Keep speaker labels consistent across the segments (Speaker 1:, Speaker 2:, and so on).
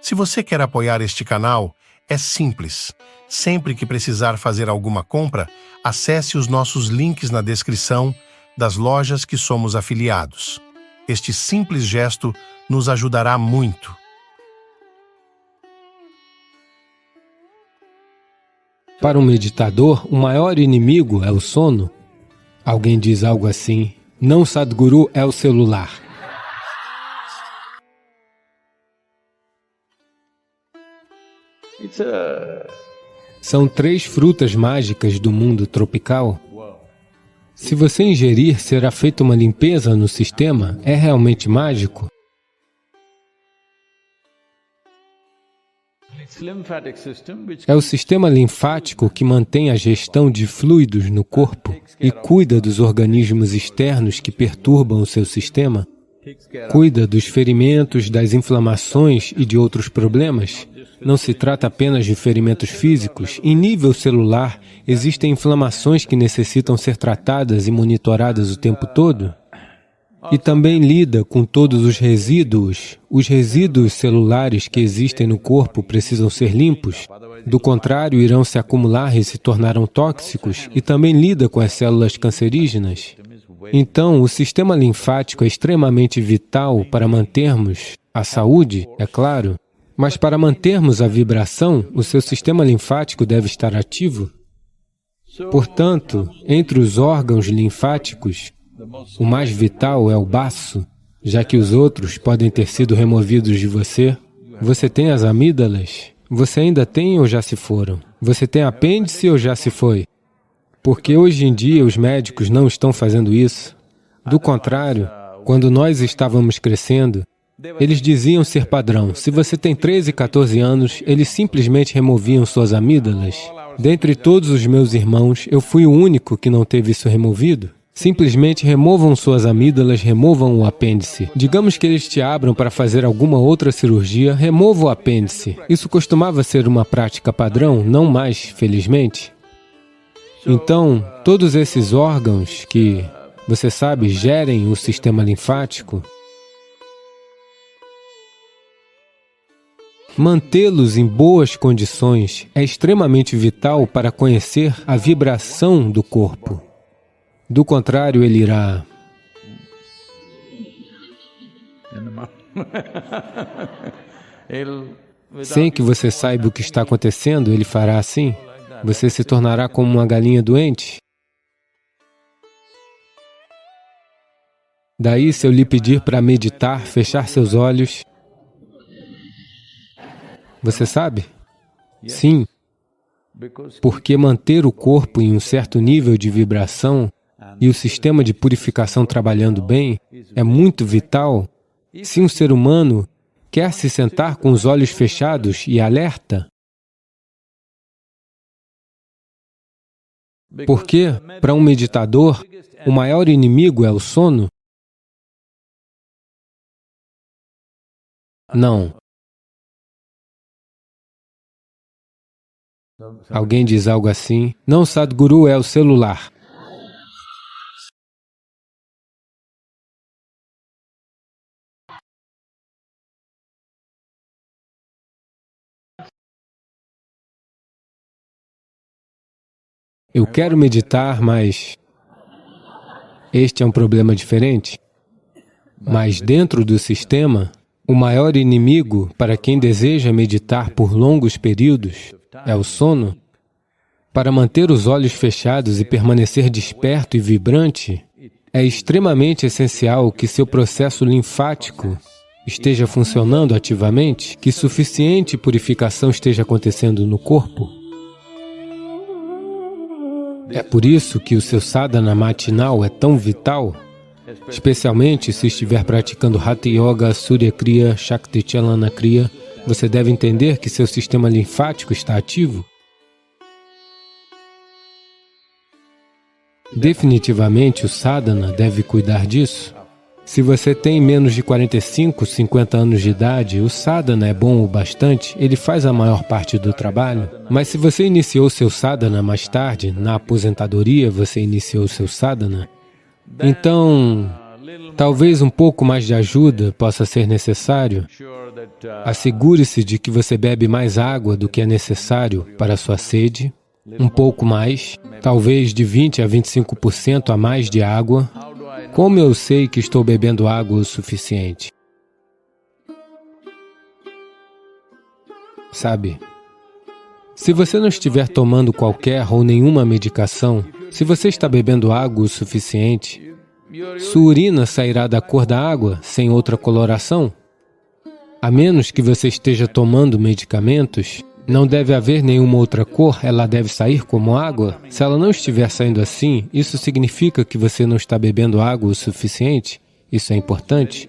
Speaker 1: Se você quer apoiar este canal, é simples. Sempre que precisar fazer alguma compra, acesse os nossos links na descrição das lojas que somos afiliados. Este simples gesto nos ajudará muito.
Speaker 2: Para um meditador, o maior inimigo é o sono. Alguém diz algo assim: não, Sadhguru, é o celular. São 3 frutas mágicas do mundo tropical. Se você ingerir, será feita uma limpeza no sistema. É realmente mágico? É o sistema linfático que mantém a gestão de fluidos no corpo e cuida dos organismos externos que perturbam o seu sistema. Cuida dos ferimentos, das inflamações e de outros problemas. Não se trata apenas de ferimentos físicos. Em nível celular, existem inflamações que necessitam ser tratadas e monitoradas o tempo todo. E também lida com todos os resíduos. Os resíduos celulares que existem no corpo precisam ser limpos. Do contrário, irão se acumular e se tornarão tóxicos. E também lida com as células cancerígenas. Então, o sistema linfático é extremamente vital para mantermos a saúde, é claro, mas para mantermos a vibração, o seu sistema linfático deve estar ativo. Portanto, entre os órgãos linfáticos, o mais vital é o baço, já que os outros podem ter sido removidos de você. Você tem as amígdalas? Você ainda tem ou já se foram? Você tem apêndice ou já se foi? Porque hoje em dia os médicos não estão fazendo isso. Do contrário, quando nós estávamos crescendo, eles diziam ser padrão. Se você tem 13, 14 anos, eles simplesmente removiam suas amígdalas. Dentre todos os meus irmãos, eu fui o único que não teve isso removido. Simplesmente removam suas amígdalas, removam o apêndice. Digamos que eles te abram para fazer alguma outra cirurgia, remova o apêndice. Isso costumava ser uma prática padrão, não mais, felizmente. Então, todos esses órgãos que, você sabe, gerem o sistema linfático, mantê-los em boas condições é extremamente vital para conhecer a vibração do corpo. Do contrário, ele irá... Sem que você saiba o que está acontecendo, ele fará assim. Você se tornará como uma galinha doente. Daí, se eu lhe pedir para meditar, fechar seus olhos, você sabe? Sim, porque manter o corpo em um certo nível de vibração e o sistema de purificação trabalhando bem é muito vital. Se um ser humano quer se sentar com os olhos fechados e alerta, porque, para um meditador, o maior inimigo é o sono? Não. Alguém diz algo assim: não, Sadhguru, é o celular. Eu quero meditar, mas este é um problema diferente. Mas dentro do sistema, o maior inimigo para quem deseja meditar por longos períodos é o sono. Para manter os olhos fechados e permanecer desperto e vibrante, é extremamente essencial que seu processo linfático esteja funcionando ativamente, que suficiente purificação esteja acontecendo no corpo. É por isso que o seu sadhana matinal é tão vital, especialmente se estiver praticando Hatha Yoga, Surya Kriya, Shakti Chalana Kriya. Você deve entender que seu sistema linfático está ativo. Definitivamente o sadhana deve cuidar disso. Se você tem menos de 45, 50 anos de idade, o sadhana é bom o bastante, ele faz a maior parte do trabalho. Mas se você iniciou seu sadhana mais tarde, na aposentadoria você iniciou seu sadhana, então Talvez um pouco mais de ajuda possa ser necessário. Assegure-se de que você bebe mais água do que é necessário para a sua sede, um pouco mais, talvez de 20 a 25% a mais de água. Como eu sei que estou bebendo água o suficiente? Sabe? Se você não estiver tomando qualquer ou nenhuma medicação, se você está bebendo água o suficiente, sua urina sairá da cor da água, sem outra coloração. A menos que você esteja tomando medicamentos, não deve haver nenhuma outra cor, ela deve sair como água. Se ela não estiver saindo assim, isso significa que você não está bebendo água o suficiente? Isso é importante?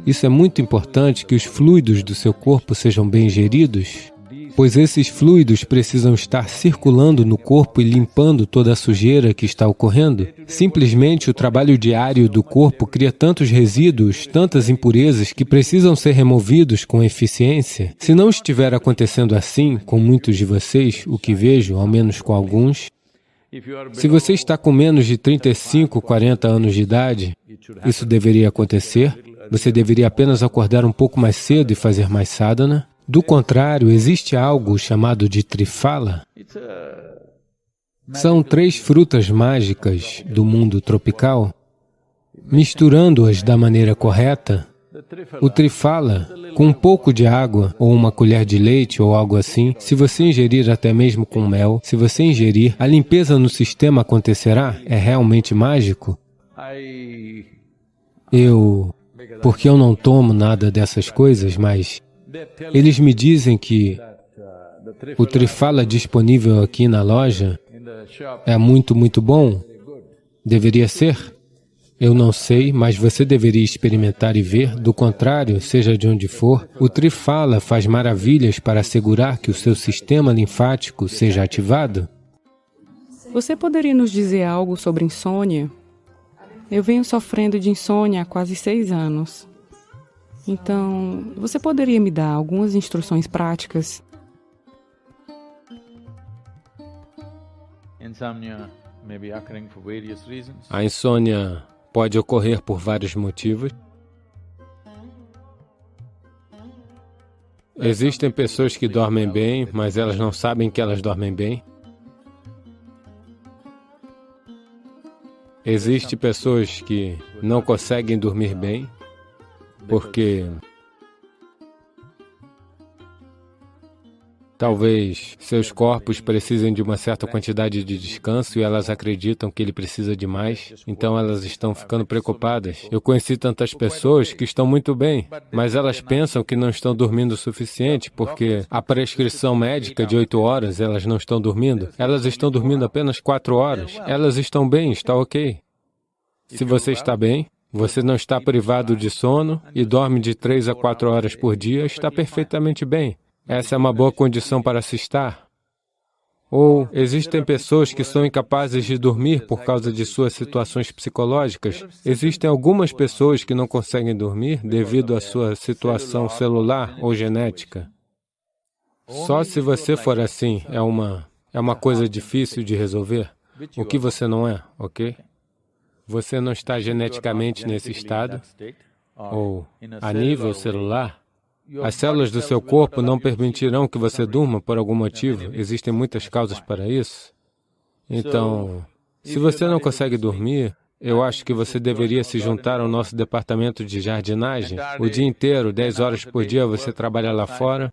Speaker 2: Isso é muito importante que os fluidos do seu corpo sejam bem geridos, pois esses fluidos precisam estar circulando no corpo e limpando toda a sujeira que está ocorrendo. Simplesmente o trabalho diário do corpo cria tantos resíduos, tantas impurezas que precisam ser removidos com eficiência. Se não estiver acontecendo assim com muitos de vocês, o que vejo, ao menos com alguns, se você está com menos de 35, 40 anos de idade, isso deveria acontecer. Você deveria apenas acordar um pouco mais cedo e fazer mais sadhana. Do contrário, existe algo chamado de trifala. São 3 frutas mágicas do mundo tropical. Misturando-as da maneira correta, o trifala, com um pouco de água, ou uma colher de leite, ou algo assim, se você ingerir até mesmo com mel, se você ingerir, a limpeza no sistema acontecerá? É realmente mágico? Porque eu não tomo nada dessas coisas, mas eles me dizem que o trifala disponível aqui na loja é muito, muito bom. Deveria ser? Eu não sei, mas você deveria experimentar e ver. Do contrário, seja de onde for, o trifala faz maravilhas para assegurar que o seu sistema linfático seja ativado.
Speaker 3: Você poderia nos dizer algo sobre insônia? Eu venho sofrendo de insônia há quase 6 anos. Então, você poderia me dar algumas instruções práticas?
Speaker 2: A insônia pode ocorrer por vários motivos. Existem pessoas que dormem bem, mas elas não sabem que elas dormem bem. Existem pessoas que não conseguem dormir bem, porque talvez seus corpos precisem de uma certa quantidade de descanso e elas acreditam que ele precisa de mais, então elas estão ficando preocupadas. Eu conheci tantas pessoas que estão muito bem, mas elas pensam que não estão dormindo o suficiente porque a prescrição médica de 8 horas, elas não estão dormindo. Elas estão dormindo apenas 4 horas. Elas estão bem, está ok. Se você está bem, você não está privado de sono e dorme de 3 a 4 horas por dia, está perfeitamente bem. Essa é uma boa condição para se estar. Ou existem pessoas que são incapazes de dormir por causa de suas situações psicológicas. Existem algumas pessoas que não conseguem dormir devido à sua situação celular ou genética. Só se você for assim, é uma coisa difícil de resolver, o que você não é, ok? Você não está geneticamente nesse estado, ou a nível celular, as células do seu corpo não permitirão que você durma por algum motivo. Existem muitas causas para isso. Então, se você não consegue dormir, eu acho que você deveria se juntar ao nosso departamento de jardinagem. O dia inteiro, 10 horas por dia, você trabalha lá fora.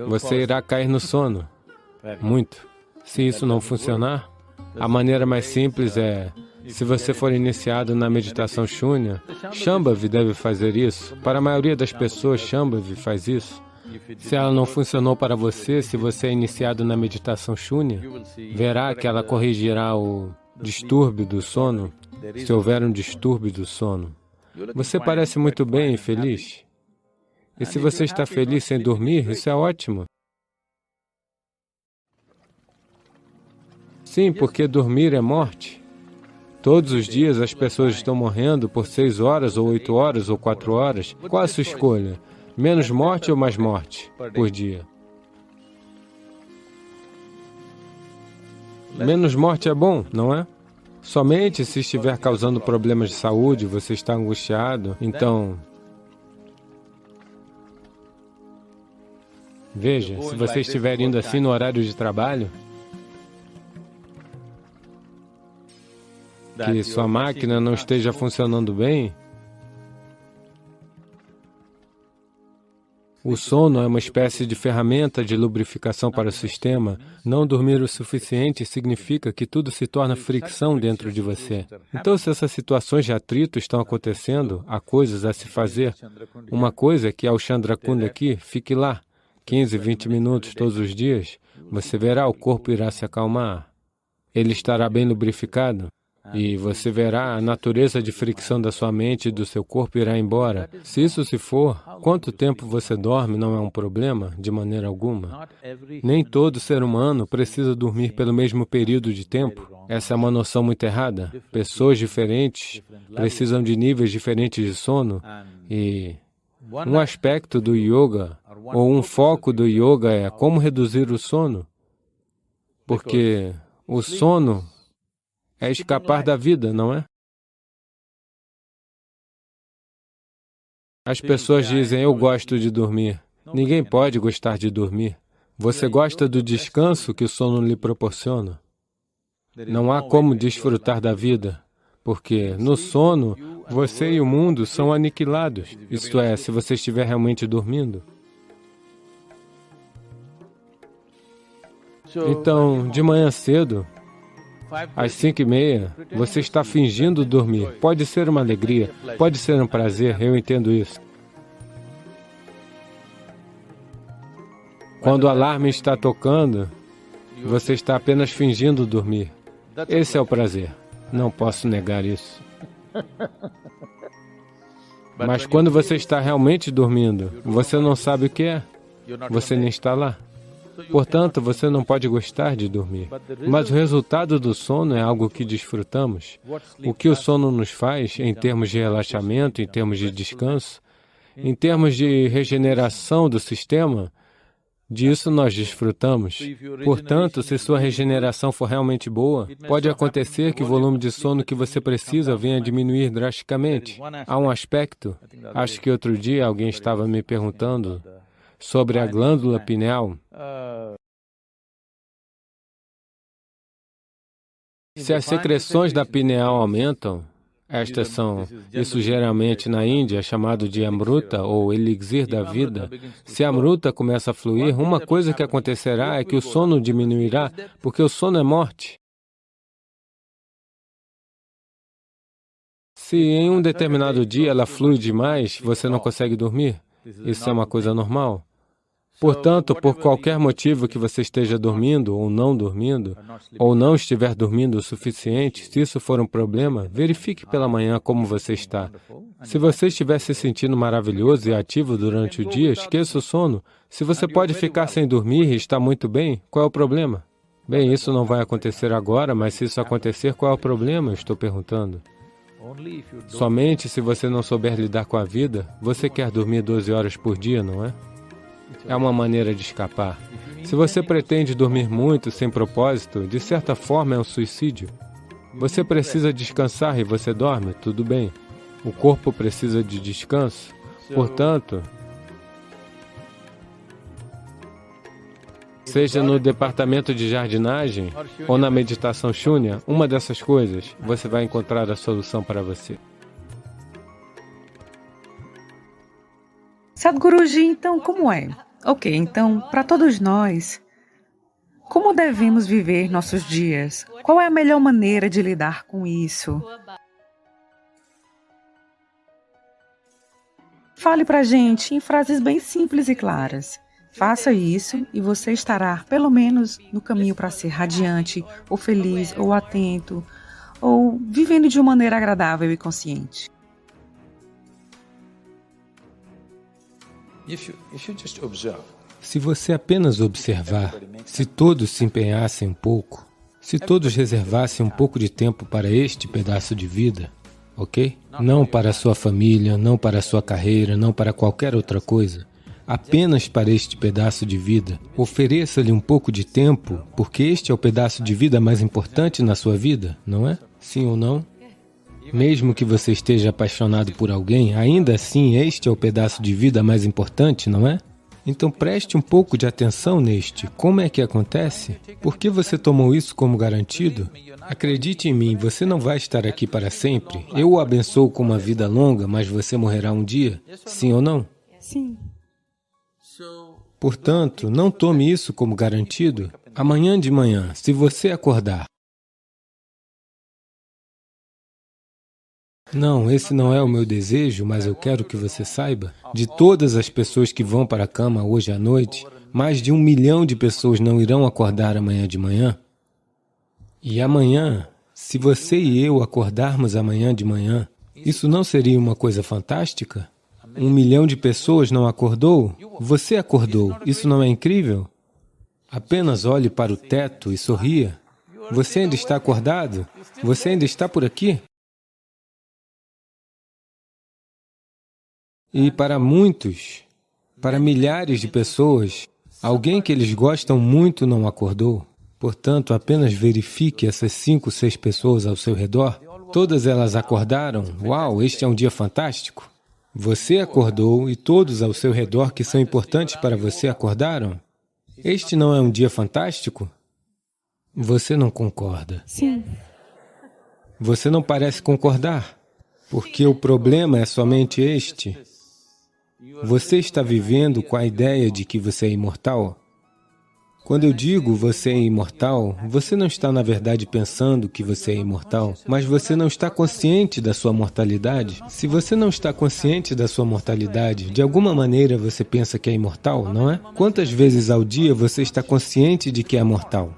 Speaker 2: Você irá cair no sono. Muito. Se isso não funcionar, a maneira mais simples é, se você for iniciado na meditação Shunya, Shambhavi deve fazer isso. Para a maioria das pessoas, Shambhavi faz isso. Se ela não funcionou para você, se você é iniciado na meditação Shunya, verá que ela corrigirá o distúrbio do sono, se houver um distúrbio do sono. Você parece muito bem e feliz. E se você está feliz sem dormir, isso é ótimo. Sim, porque dormir é morte. Todos os dias as pessoas estão morrendo por 6 horas, ou 8 horas, ou 4 horas. Qual a sua escolha? Menos morte ou mais morte por dia? Menos morte é bom, não é? Somente se estiver causando problemas de saúde, você está angustiado, então... Veja, se você estiver indo assim no horário de trabalho, que sua máquina não esteja funcionando bem, o sono é uma espécie de ferramenta de lubrificação para o sistema. Não dormir o suficiente significa que tudo se torna fricção dentro de você. Então, se essas situações de atrito estão acontecendo, há coisas a se fazer. Uma coisa é que ao Chandra Kunda aqui, fique lá, 15, 20 minutos todos os dias, você verá o corpo irá se acalmar. Ele estará bem lubrificado. E você verá a natureza de fricção da sua mente e do seu corpo irá embora. Se isso se for, quanto tempo você dorme não é um problema, de maneira alguma. Nem todo ser humano precisa dormir pelo mesmo período de tempo. Essa é uma noção muito errada. Pessoas diferentes precisam de níveis diferentes de sono e um aspecto do yoga, ou um foco do yoga é como reduzir o sono. Porque o sono é escapar da vida, não é? As pessoas dizem, eu gosto de dormir. Ninguém pode gostar de dormir. Você gosta do descanso que o sono lhe proporciona. Não há como desfrutar da vida, porque no sono, você e o mundo são aniquilados. Isto é, se você estiver realmente dormindo. Então, de manhã cedo, às 5h30, você está fingindo dormir. Pode ser uma alegria, pode ser um prazer, eu entendo isso. Quando o alarme está tocando, você está apenas fingindo dormir. Esse é o prazer. Não posso negar isso. Mas quando você está realmente dormindo, você não sabe o que é. Você nem está lá. Portanto, você não pode gostar de dormir. Mas o resultado do sono é algo que desfrutamos. O que o sono nos faz, em termos de relaxamento, em termos de descanso, em termos de regeneração do sistema, disso nós desfrutamos. Portanto, se sua regeneração for realmente boa, pode acontecer que o volume de sono que você precisa venha a diminuir drasticamente. Há um aspecto, acho que outro dia alguém estava me perguntando sobre a glândula pineal. Se as secreções da pineal aumentam, isso geralmente na Índia é chamado de amruta ou elixir da vida. Se a amruta começa a fluir, uma coisa que acontecerá é que o sono diminuirá, porque o sono é morte. Se em um determinado dia ela flui demais, você não consegue dormir. Isso é uma coisa normal. Portanto, por qualquer motivo que você esteja dormindo, ou não estiver dormindo o suficiente, se isso for um problema, verifique pela manhã como você está. Se você estiver se sentindo maravilhoso e ativo durante o dia, esqueça o sono. Se você pode ficar sem dormir e está muito bem, qual é o problema? Bem, isso não vai acontecer agora, mas se isso acontecer, qual é o problema? Eu estou perguntando. Somente se você não souber lidar com a vida, você quer dormir 12 horas por dia, não é? É uma maneira de escapar. Se você pretende dormir muito sem propósito, de certa forma é um suicídio. Você precisa descansar e você dorme, tudo bem. O corpo precisa de descanso. Portanto, seja no departamento de jardinagem ou na meditação Shunya, uma dessas coisas, você vai encontrar a solução para você.
Speaker 4: Sadhguruji, então, como é? Ok, então, para todos nós, como devemos viver nossos dias? Qual é a melhor maneira de lidar com isso? Fale para a gente em frases bem simples e claras. Faça isso e você estará, pelo menos, no caminho para ser radiante, ou feliz, ou atento, ou vivendo de uma maneira agradável e consciente.
Speaker 2: Se você apenas observar, se todos se empenhassem um pouco, se todos reservassem um pouco de tempo para este pedaço de vida, ok? Não para a sua família, não para a sua carreira, não para qualquer outra coisa. Apenas para este pedaço de vida. Ofereça-lhe um pouco de tempo, porque este é o pedaço de vida mais importante na sua vida, não é? Sim ou não? Mesmo que você esteja apaixonado por alguém, ainda assim este é o pedaço de vida mais importante, não é? Então preste um pouco de atenção neste. Como é que acontece? Por que você tomou isso como garantido? Acredite em mim, você não vai estar aqui para sempre. Eu o abençoo com uma vida longa, mas você morrerá um dia. Sim ou não?
Speaker 3: Sim.
Speaker 2: Portanto, não tome isso como garantido. Amanhã de manhã, se você acordar, não, esse não é o meu desejo, mas eu quero que você saiba. De todas as pessoas que vão para a cama hoje à noite, mais de 1 milhão de pessoas não irão acordar amanhã de manhã. E amanhã, se você e eu acordarmos amanhã de manhã, isso não seria uma coisa fantástica? 1 milhão de pessoas não acordou? Você acordou. Isso não é incrível? Apenas olhe para o teto e sorria. Você ainda está acordado? Você ainda está por aqui? E para muitos, para milhares de pessoas, alguém que eles gostam muito não acordou. Portanto, apenas verifique essas 5, 6 pessoas ao seu redor. Todas elas acordaram. Uau, este é um dia fantástico. Você acordou e todos ao seu redor que são importantes para você acordaram. Este não é um dia fantástico? Você não concorda.
Speaker 3: Sim.
Speaker 2: Você não parece concordar, porque o problema é somente este. Você está vivendo com a ideia de que você é imortal? Quando eu digo você é imortal, você não está na verdade pensando que você é imortal, mas você não está consciente da sua mortalidade. Se você não está consciente da sua mortalidade, de alguma maneira você pensa que é imortal, não é? Quantas vezes ao dia você está consciente de que é mortal?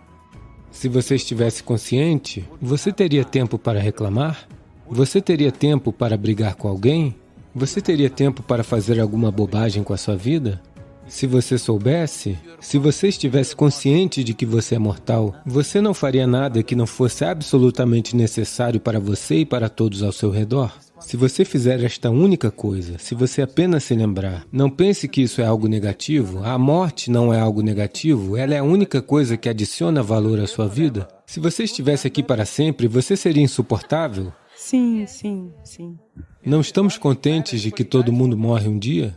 Speaker 2: Se você estivesse consciente, você teria tempo para reclamar? Você teria tempo para brigar com alguém? Você teria tempo para fazer alguma bobagem com a sua vida? Se você soubesse, se você estivesse consciente de que você é mortal, você não faria nada que não fosse absolutamente necessário para você e para todos ao seu redor. Se você fizer esta única coisa, se você apenas se lembrar, não pense que isso é algo negativo. A morte não é algo negativo, ela é a única coisa que adiciona valor à sua vida. Se você estivesse aqui para sempre, você seria insuportável?
Speaker 3: Sim, sim, sim.
Speaker 2: Não estamos contentes de que todo mundo morre um dia?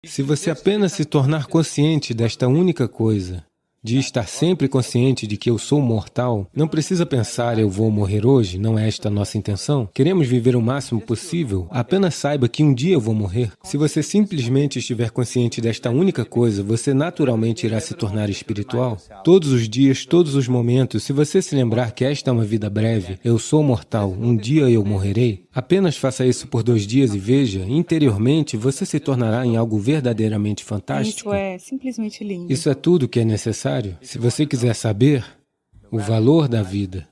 Speaker 2: Se você apenas se tornar consciente desta única coisa, de estar sempre consciente de que eu sou mortal, não precisa pensar eu vou morrer hoje, não é esta a nossa intenção. Queremos viver o máximo possível, apenas saiba que um dia eu vou morrer. Se você simplesmente estiver consciente desta única coisa, você naturalmente irá se tornar espiritual. Todos os dias, todos os momentos, se você se lembrar que esta é uma vida breve, eu sou mortal, um dia eu morrerei, apenas faça isso por 2 dias e veja, interiormente você se tornará em algo verdadeiramente fantástico.
Speaker 3: Isso é simplesmente lindo.
Speaker 2: Isso é tudo que é necessário. Se você quiser saber o valor da vida,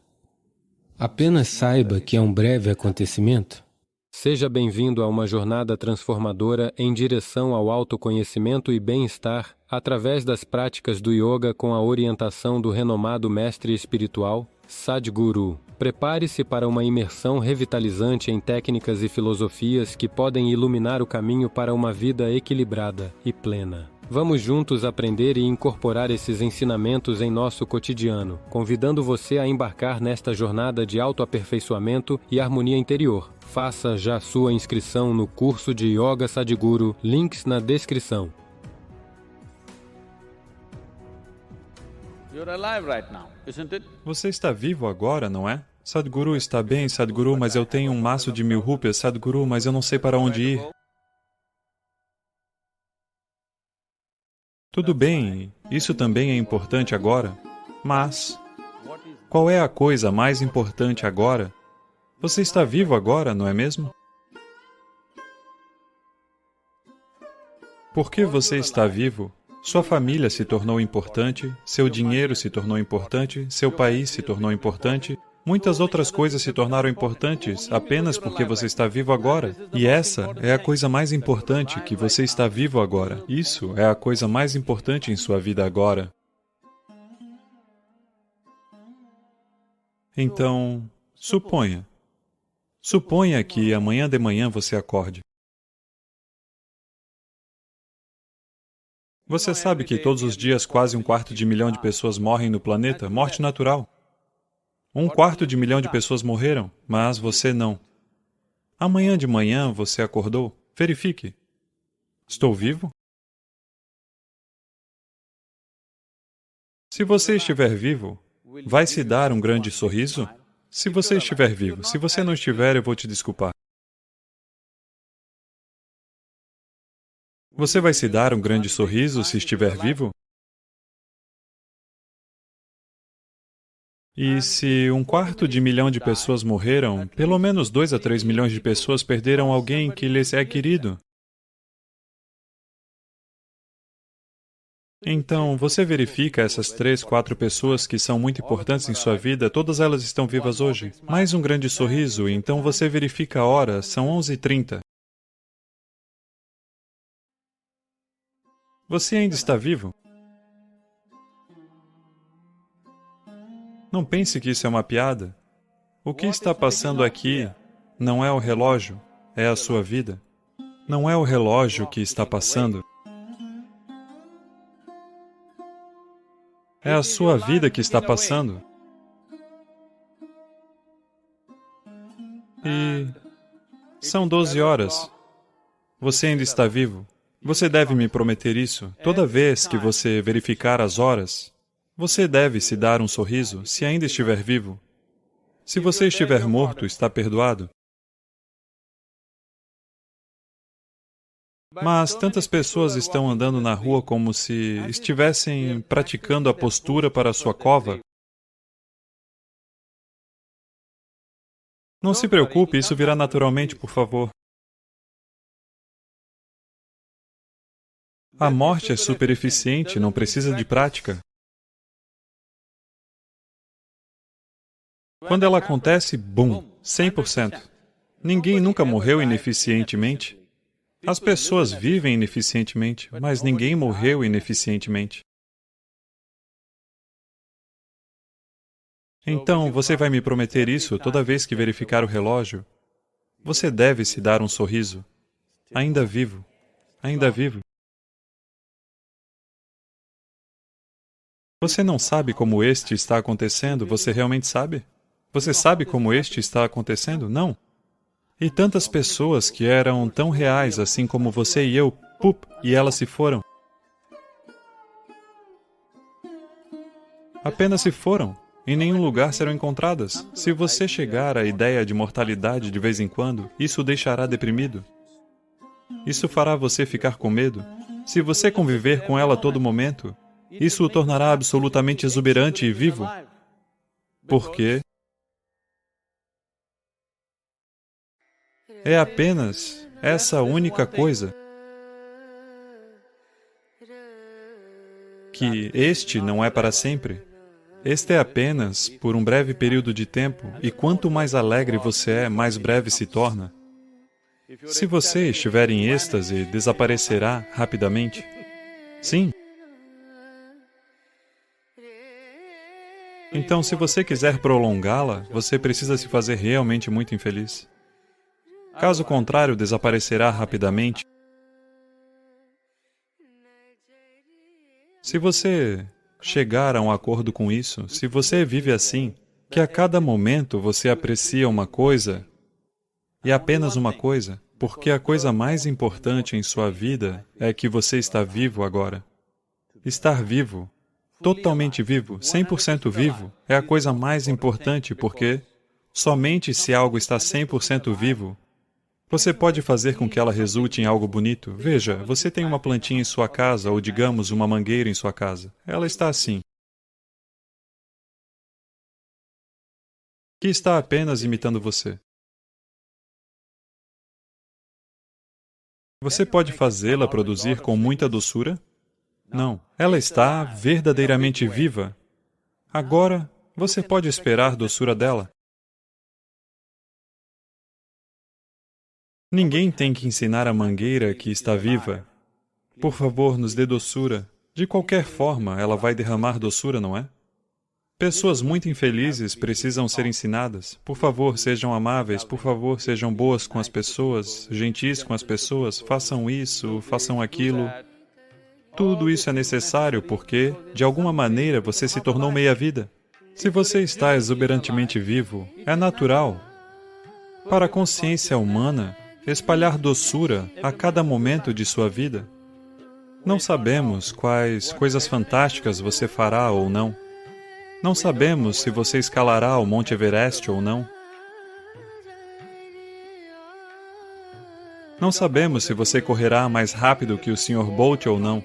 Speaker 2: apenas saiba que é um breve acontecimento. Seja bem-vindo a uma jornada transformadora em direção ao autoconhecimento e bem-estar através das práticas do yoga com a orientação do renomado mestre espiritual Sadhguru. Prepare-se para uma imersão revitalizante em técnicas e filosofias que podem iluminar o caminho para uma vida equilibrada e plena. Vamos juntos aprender e incorporar esses ensinamentos em nosso cotidiano, convidando você a embarcar nesta jornada de autoaperfeiçoamento e harmonia interior. Faça já sua inscrição no curso de Yoga Sadhguru, links na descrição.
Speaker 5: Você está vivo agora, não é? Sadhguru está bem, Sadhguru, mas eu tenho um maço de 1000 rúpias, Sadhguru, mas eu não sei para onde ir. Tudo bem, isso também é importante agora, mas qual é a coisa mais importante agora? Você está vivo agora, não é mesmo? Por que você está vivo? Sua família se tornou importante, seu dinheiro se tornou importante, seu país se tornou importante, muitas outras coisas se tornaram importantes apenas porque você está vivo agora. E essa é a coisa mais importante, que você está vivo agora. Isso é a coisa mais importante em sua vida agora. Então, suponha que amanhã de manhã você acorde. Você sabe que todos os dias quase 1/4 de milhão de pessoas morrem no planeta? Morte natural. 1/4 de milhão de pessoas morreram, mas você não. Amanhã de manhã você acordou? Verifique. Estou vivo? Se você estiver vivo, vai se dar um grande sorriso? Se você estiver vivo. Se você não estiver, eu vou te desculpar. Você vai se dar um grande sorriso se estiver vivo? E se 1/4 de milhão de pessoas morreram, pelo menos 2 a 3 milhões de pessoas perderam alguém que lhes é querido. Então, você verifica essas 3, 4 pessoas que são muito importantes em sua vida, todas elas estão vivas hoje. Mais um grande sorriso, então você verifica a hora, são 11h30. Você ainda está vivo? Não pense que isso é uma piada. O que está passando aqui não é o relógio, é a sua vida. Não é o relógio que está passando. É a sua vida que está passando. E são 12 horas. Você ainda está vivo. Você deve me prometer isso. Toda vez que você verificar as horas, você deve se dar um sorriso se ainda estiver vivo. Se você estiver morto, está perdoado. Mas tantas pessoas estão andando na rua como se estivessem praticando a postura para a sua cova. Não se preocupe, isso virá naturalmente, por favor. A morte é super eficiente, não precisa de prática. Quando ela acontece, bum, 100%. Ninguém nunca morreu ineficientemente. As pessoas vivem ineficientemente, mas ninguém morreu ineficientemente. Então, você vai me prometer isso toda vez que verificar o relógio? Você deve se dar um sorriso. Ainda vivo. Ainda vivo. Você não sabe como este está acontecendo? Você realmente sabe? Você sabe como este está acontecendo? Não. E tantas pessoas que eram tão reais, assim como você e eu, pup, e elas se foram. Apenas se foram. Em nenhum lugar serão encontradas. Se você chegar à ideia de mortalidade de vez em quando, isso o deixará deprimido. Isso fará você ficar com medo. Se você conviver com ela a todo momento, isso o tornará absolutamente exuberante e vivo. Por quê? É apenas essa única coisa que este não é para sempre. Este é apenas por um breve período de tempo, e quanto mais alegre você é, mais breve se torna. Se você estiver em êxtase, desaparecerá rapidamente. Sim. Então, se você quiser prolongá-la, você precisa se fazer realmente muito infeliz. Caso contrário, desaparecerá rapidamente. Se você chegar a um acordo com isso, se você vive assim, que a cada momento você aprecia uma coisa, e apenas uma coisa, porque a coisa mais importante em sua vida é que você está vivo agora. Estar vivo, totalmente vivo, 100% vivo, é a coisa mais importante, porque somente se algo está 100% vivo, você pode fazer com que ela resulte em algo bonito. Veja, você tem uma plantinha em sua casa, ou digamos, uma mangueira em sua casa. Ela está assim. Que está apenas imitando você. Você pode fazê-la produzir com muita doçura? Não. Ela está verdadeiramente viva. Agora, você pode esperar doçura dela. Ninguém tem que ensinar a mangueira que está viva. Por favor, nos dê doçura. De qualquer forma, ela vai derramar doçura, não é? Pessoas muito infelizes precisam ser ensinadas. Por favor, sejam amáveis. Por favor, sejam boas com as pessoas, gentis com as pessoas. Façam isso, façam aquilo. Tudo isso é necessário porque, de alguma maneira, você se tornou meia-vida. Se você está exuberantemente vivo, é natural. Para a consciência humana, espalhar doçura a cada momento de sua vida. Não sabemos quais coisas fantásticas você fará ou não. Não sabemos se você escalará o Monte Everest ou não. Não sabemos se você correrá mais rápido que o Sr. Bolt ou não.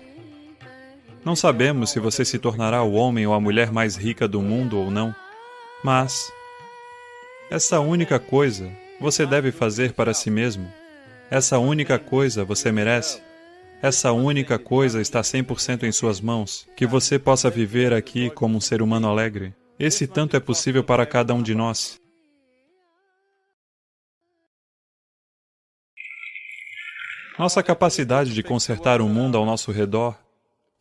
Speaker 5: Não sabemos se você se tornará o homem ou a mulher mais rica do mundo ou não. Mas essa única coisa você deve fazer para si mesmo. Essa única coisa você merece. Essa única coisa está 100% em suas mãos. Que você possa viver aqui como um ser humano alegre. Esse tanto é possível para cada um de nós. Nossa capacidade de consertar o mundo ao nosso redor,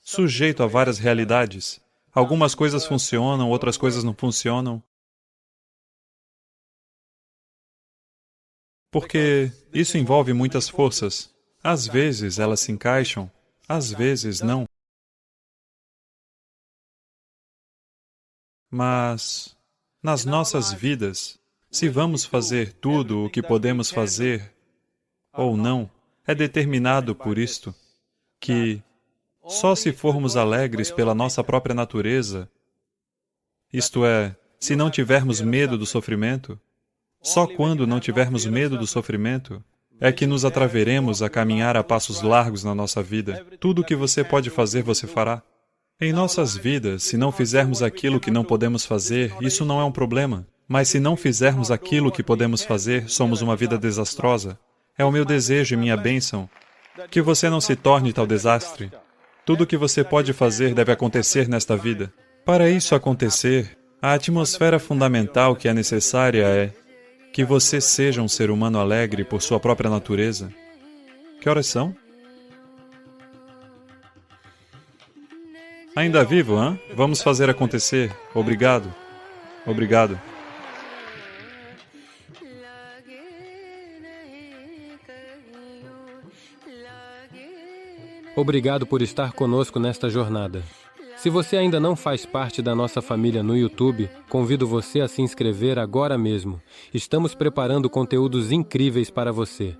Speaker 5: sujeito a várias realidades. Algumas coisas funcionam, outras coisas não funcionam. Porque isso envolve muitas forças. Às vezes elas se encaixam, às vezes não. Mas, nas nossas vidas, se vamos fazer tudo o que podemos fazer ou não, é determinado por isto, que só se formos alegres pela nossa própria natureza, isto é, se não tivermos medo do sofrimento, só quando não tivermos medo do sofrimento, é que nos atreveremos a caminhar a passos largos na nossa vida. Tudo o que você pode fazer, você fará. Em nossas vidas, se não fizermos aquilo que não podemos fazer, isso não é um problema. Mas se não fizermos aquilo que podemos fazer, somos uma vida desastrosa. É o meu desejo e minha bênção que você não se torne tal desastre. Tudo o que você pode fazer deve acontecer nesta vida. Para isso acontecer, a atmosfera fundamental que é necessária é que você seja um ser humano alegre por sua própria natureza. Que horas são? Ainda vivo, hã? Vamos fazer acontecer. Obrigado. Obrigado.
Speaker 2: Obrigado por estar conosco nesta jornada. Se você ainda não faz parte da nossa família no YouTube, convido você a se inscrever agora mesmo. Estamos preparando conteúdos incríveis para você.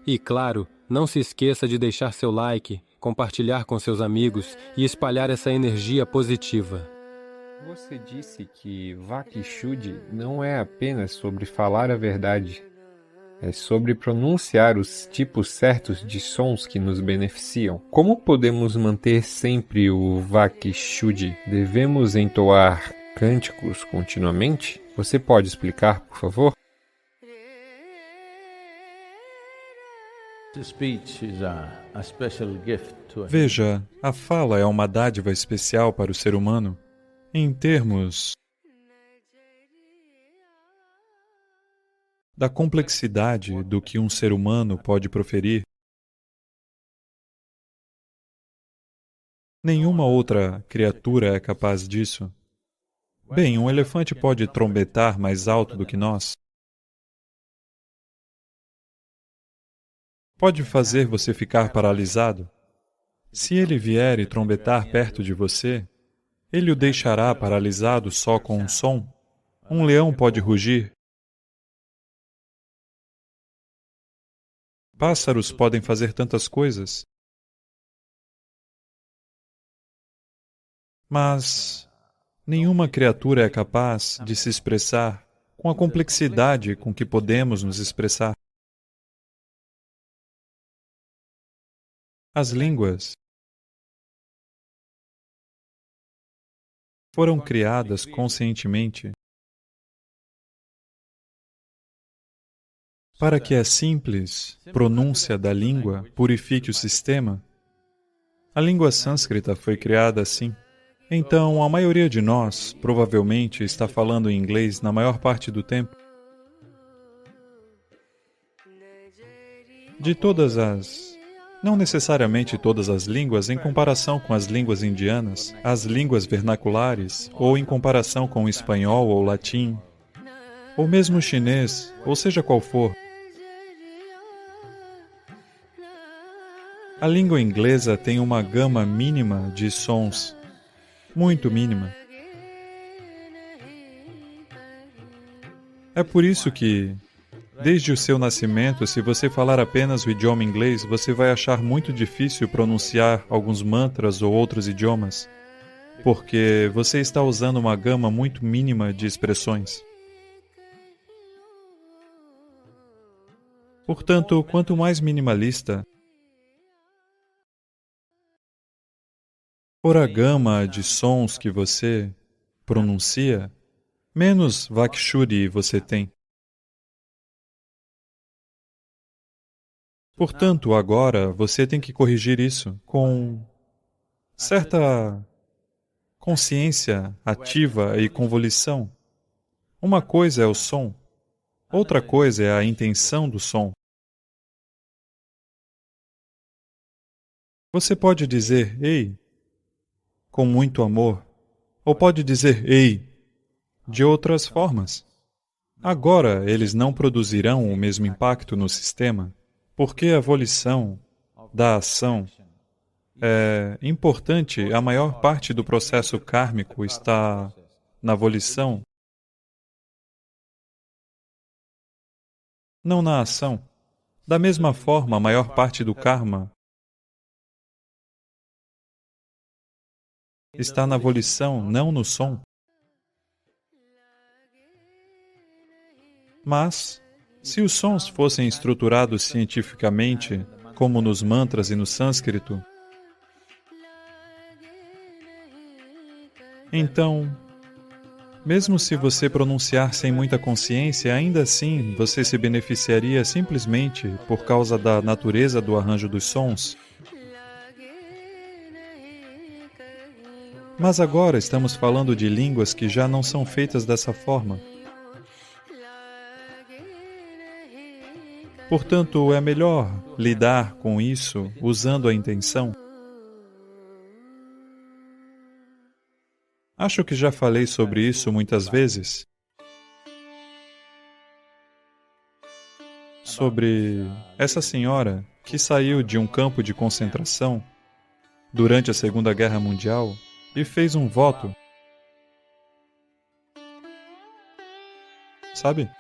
Speaker 2: E, claro, não se esqueça de deixar seu like, compartilhar com seus amigos e espalhar essa energia positiva.
Speaker 6: Você disse que Vakhi Shuddhi não é apenas sobre falar a verdade. É sobre pronunciar os tipos certos de sons que nos beneficiam. Como podemos manter sempre o Vakhi Shuddhi? Devemos entoar cânticos continuamente? Você pode explicar, por favor?
Speaker 5: Veja, a fala é uma dádiva especial para o ser humano, em termos da complexidade do que um ser humano pode proferir. Nenhuma outra criatura é capaz disso. Bem, um elefante pode trombetar mais alto do que nós. Pode fazer você ficar paralisado. Se ele vier e trombetar perto de você, ele o deixará paralisado só com um som. Um leão pode rugir. Pássaros podem fazer tantas coisas. Mas nenhuma criatura é capaz de se expressar com a complexidade com que podemos nos expressar. As línguas foram criadas conscientemente para que a simples pronúncia da língua purifique o sistema. A língua sânscrita foi criada assim. Então, a maioria de nós, provavelmente, está falando em inglês na maior parte do tempo. De todas as... não necessariamente todas as línguas em comparação com as línguas indianas, as línguas vernaculares, ou em comparação com o espanhol ou latim, ou mesmo o chinês, ou seja qual for. A língua inglesa tem uma gama mínima de sons, muito mínima. É por isso que, desde o seu nascimento, se você falar apenas o idioma inglês, você vai achar muito difícil pronunciar alguns mantras ou outros idiomas, porque você está usando uma gama muito mínima de expressões. Portanto, quanto mais minimalista for a gama de sons que você pronuncia, menos Vakshuddhi você tem. Portanto, agora você tem que corrigir isso com certa consciência ativa e com volição. Uma coisa é o som, outra coisa é a intenção do som. Você pode dizer "ei" com muito amor, ou pode dizer "ei" de outras formas. Agora, eles não produzirão o mesmo impacto no sistema, porque a volição da ação é importante. A maior parte do processo kármico está na volição, não na ação. Da mesma forma, a maior parte do karma está na volição, não no som. Mas, se os sons fossem estruturados cientificamente, como nos mantras e no sânscrito, então, mesmo se você pronunciar sem muita consciência, ainda assim você se beneficiaria simplesmente por causa da natureza do arranjo dos sons. Mas agora estamos falando de línguas que já não são feitas dessa forma. Portanto, é melhor lidar com isso usando a intenção. Acho que já falei sobre isso muitas vezes. Sobre essa senhora que saiu de um campo de concentração durante a Segunda Guerra Mundial e fez um voto. Sabe?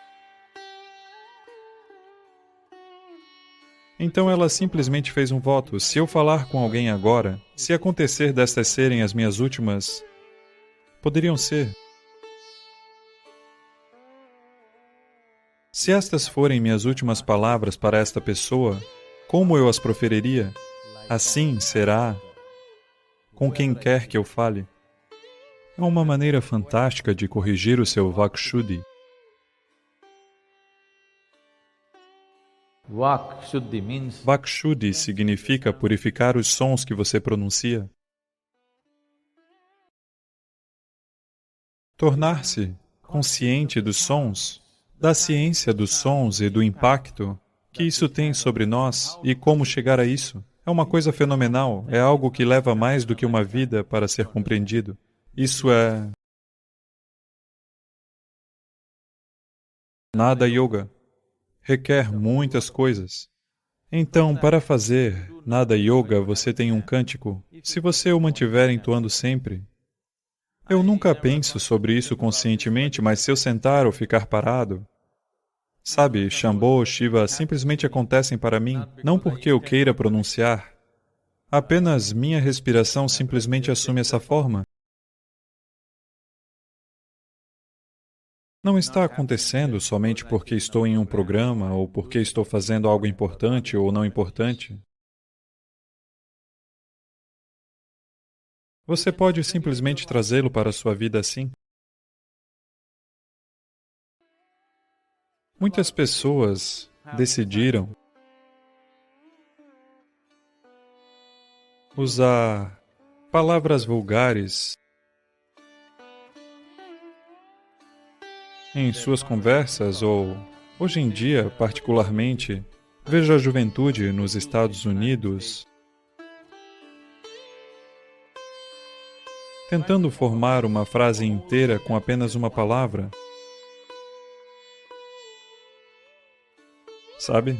Speaker 5: Então ela simplesmente fez um voto. Se eu falar com alguém agora, se acontecer destas serem as minhas últimas, poderiam ser. Se estas forem minhas últimas palavras para esta pessoa, como eu as proferiria? Assim será com quem quer que eu fale. É uma maneira fantástica de corrigir o seu Vakshuddhi. Vakshuddhi significa purificar os sons que você pronuncia. Tornar-se consciente dos sons, da ciência dos sons e do impacto que isso tem sobre nós e como chegar a isso. É uma coisa fenomenal, é algo que leva mais do que uma vida para ser compreendido. Isso é Nada Yoga. Requer muitas coisas. Então, para fazer Nada Yoga, você tem um cântico. Se você o mantiver entoando sempre, eu nunca penso sobre isso conscientemente, mas se eu sentar ou ficar parado, sabe, Shambho, Shiva simplesmente acontecem para mim, não porque eu queira pronunciar. Apenas minha respiração simplesmente assume essa forma. Não está acontecendo somente porque estou em um programa ou porque estou fazendo algo importante ou não importante. Você pode simplesmente trazê-lo para a sua vida assim. Muitas pessoas decidiram usar palavras vulgares em suas conversas ou, hoje em dia, particularmente, vejo a juventude nos Estados Unidos tentando formar uma frase inteira com apenas uma palavra. Sabe?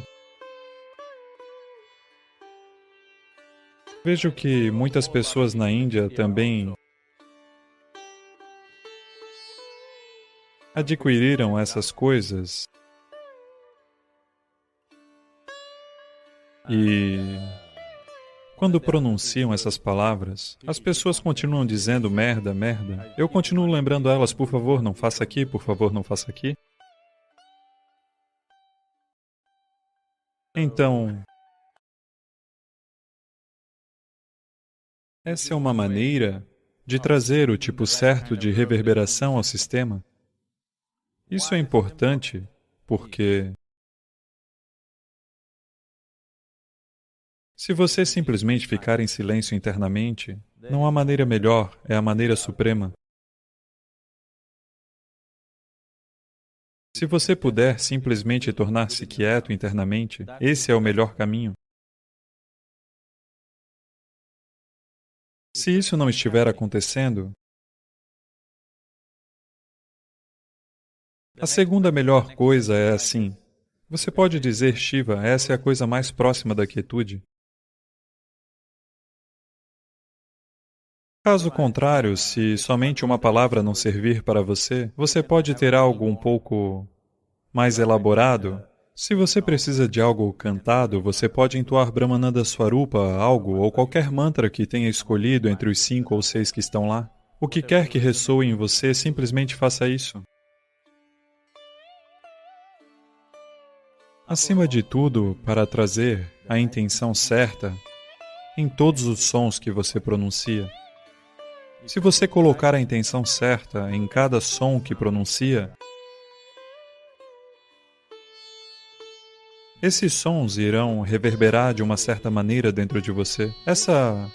Speaker 5: Vejo que muitas pessoas na Índia também adquiriram essas coisas e quando pronunciam essas palavras, as pessoas continuam dizendo merda, merda. Eu continuo lembrando elas, por favor, não faça aqui, por favor, não faça aqui. Então, essa é uma maneira de trazer o tipo certo de reverberação ao sistema. Isso é importante porque se você simplesmente ficar em silêncio internamente, não há maneira melhor, é a maneira suprema. Se você puder simplesmente tornar-se quieto internamente, esse é o melhor caminho. Se isso não estiver acontecendo, a segunda melhor coisa é assim. Você pode dizer, Shiva, essa é a coisa mais próxima da quietude. Caso contrário, se somente uma palavra não servir para você, você pode ter algo um pouco mais elaborado. Se você precisa de algo cantado, você pode entoar Brahmananda Swarupa, algo ou qualquer mantra que tenha escolhido entre os 5 ou 6 que estão lá. O que quer que ressoe em você, simplesmente faça isso. Acima de tudo, para trazer a intenção certa em todos os sons que você pronuncia. Se você colocar a intenção certa em cada som que pronuncia, esses sons irão reverberar de uma certa maneira dentro de você. Essa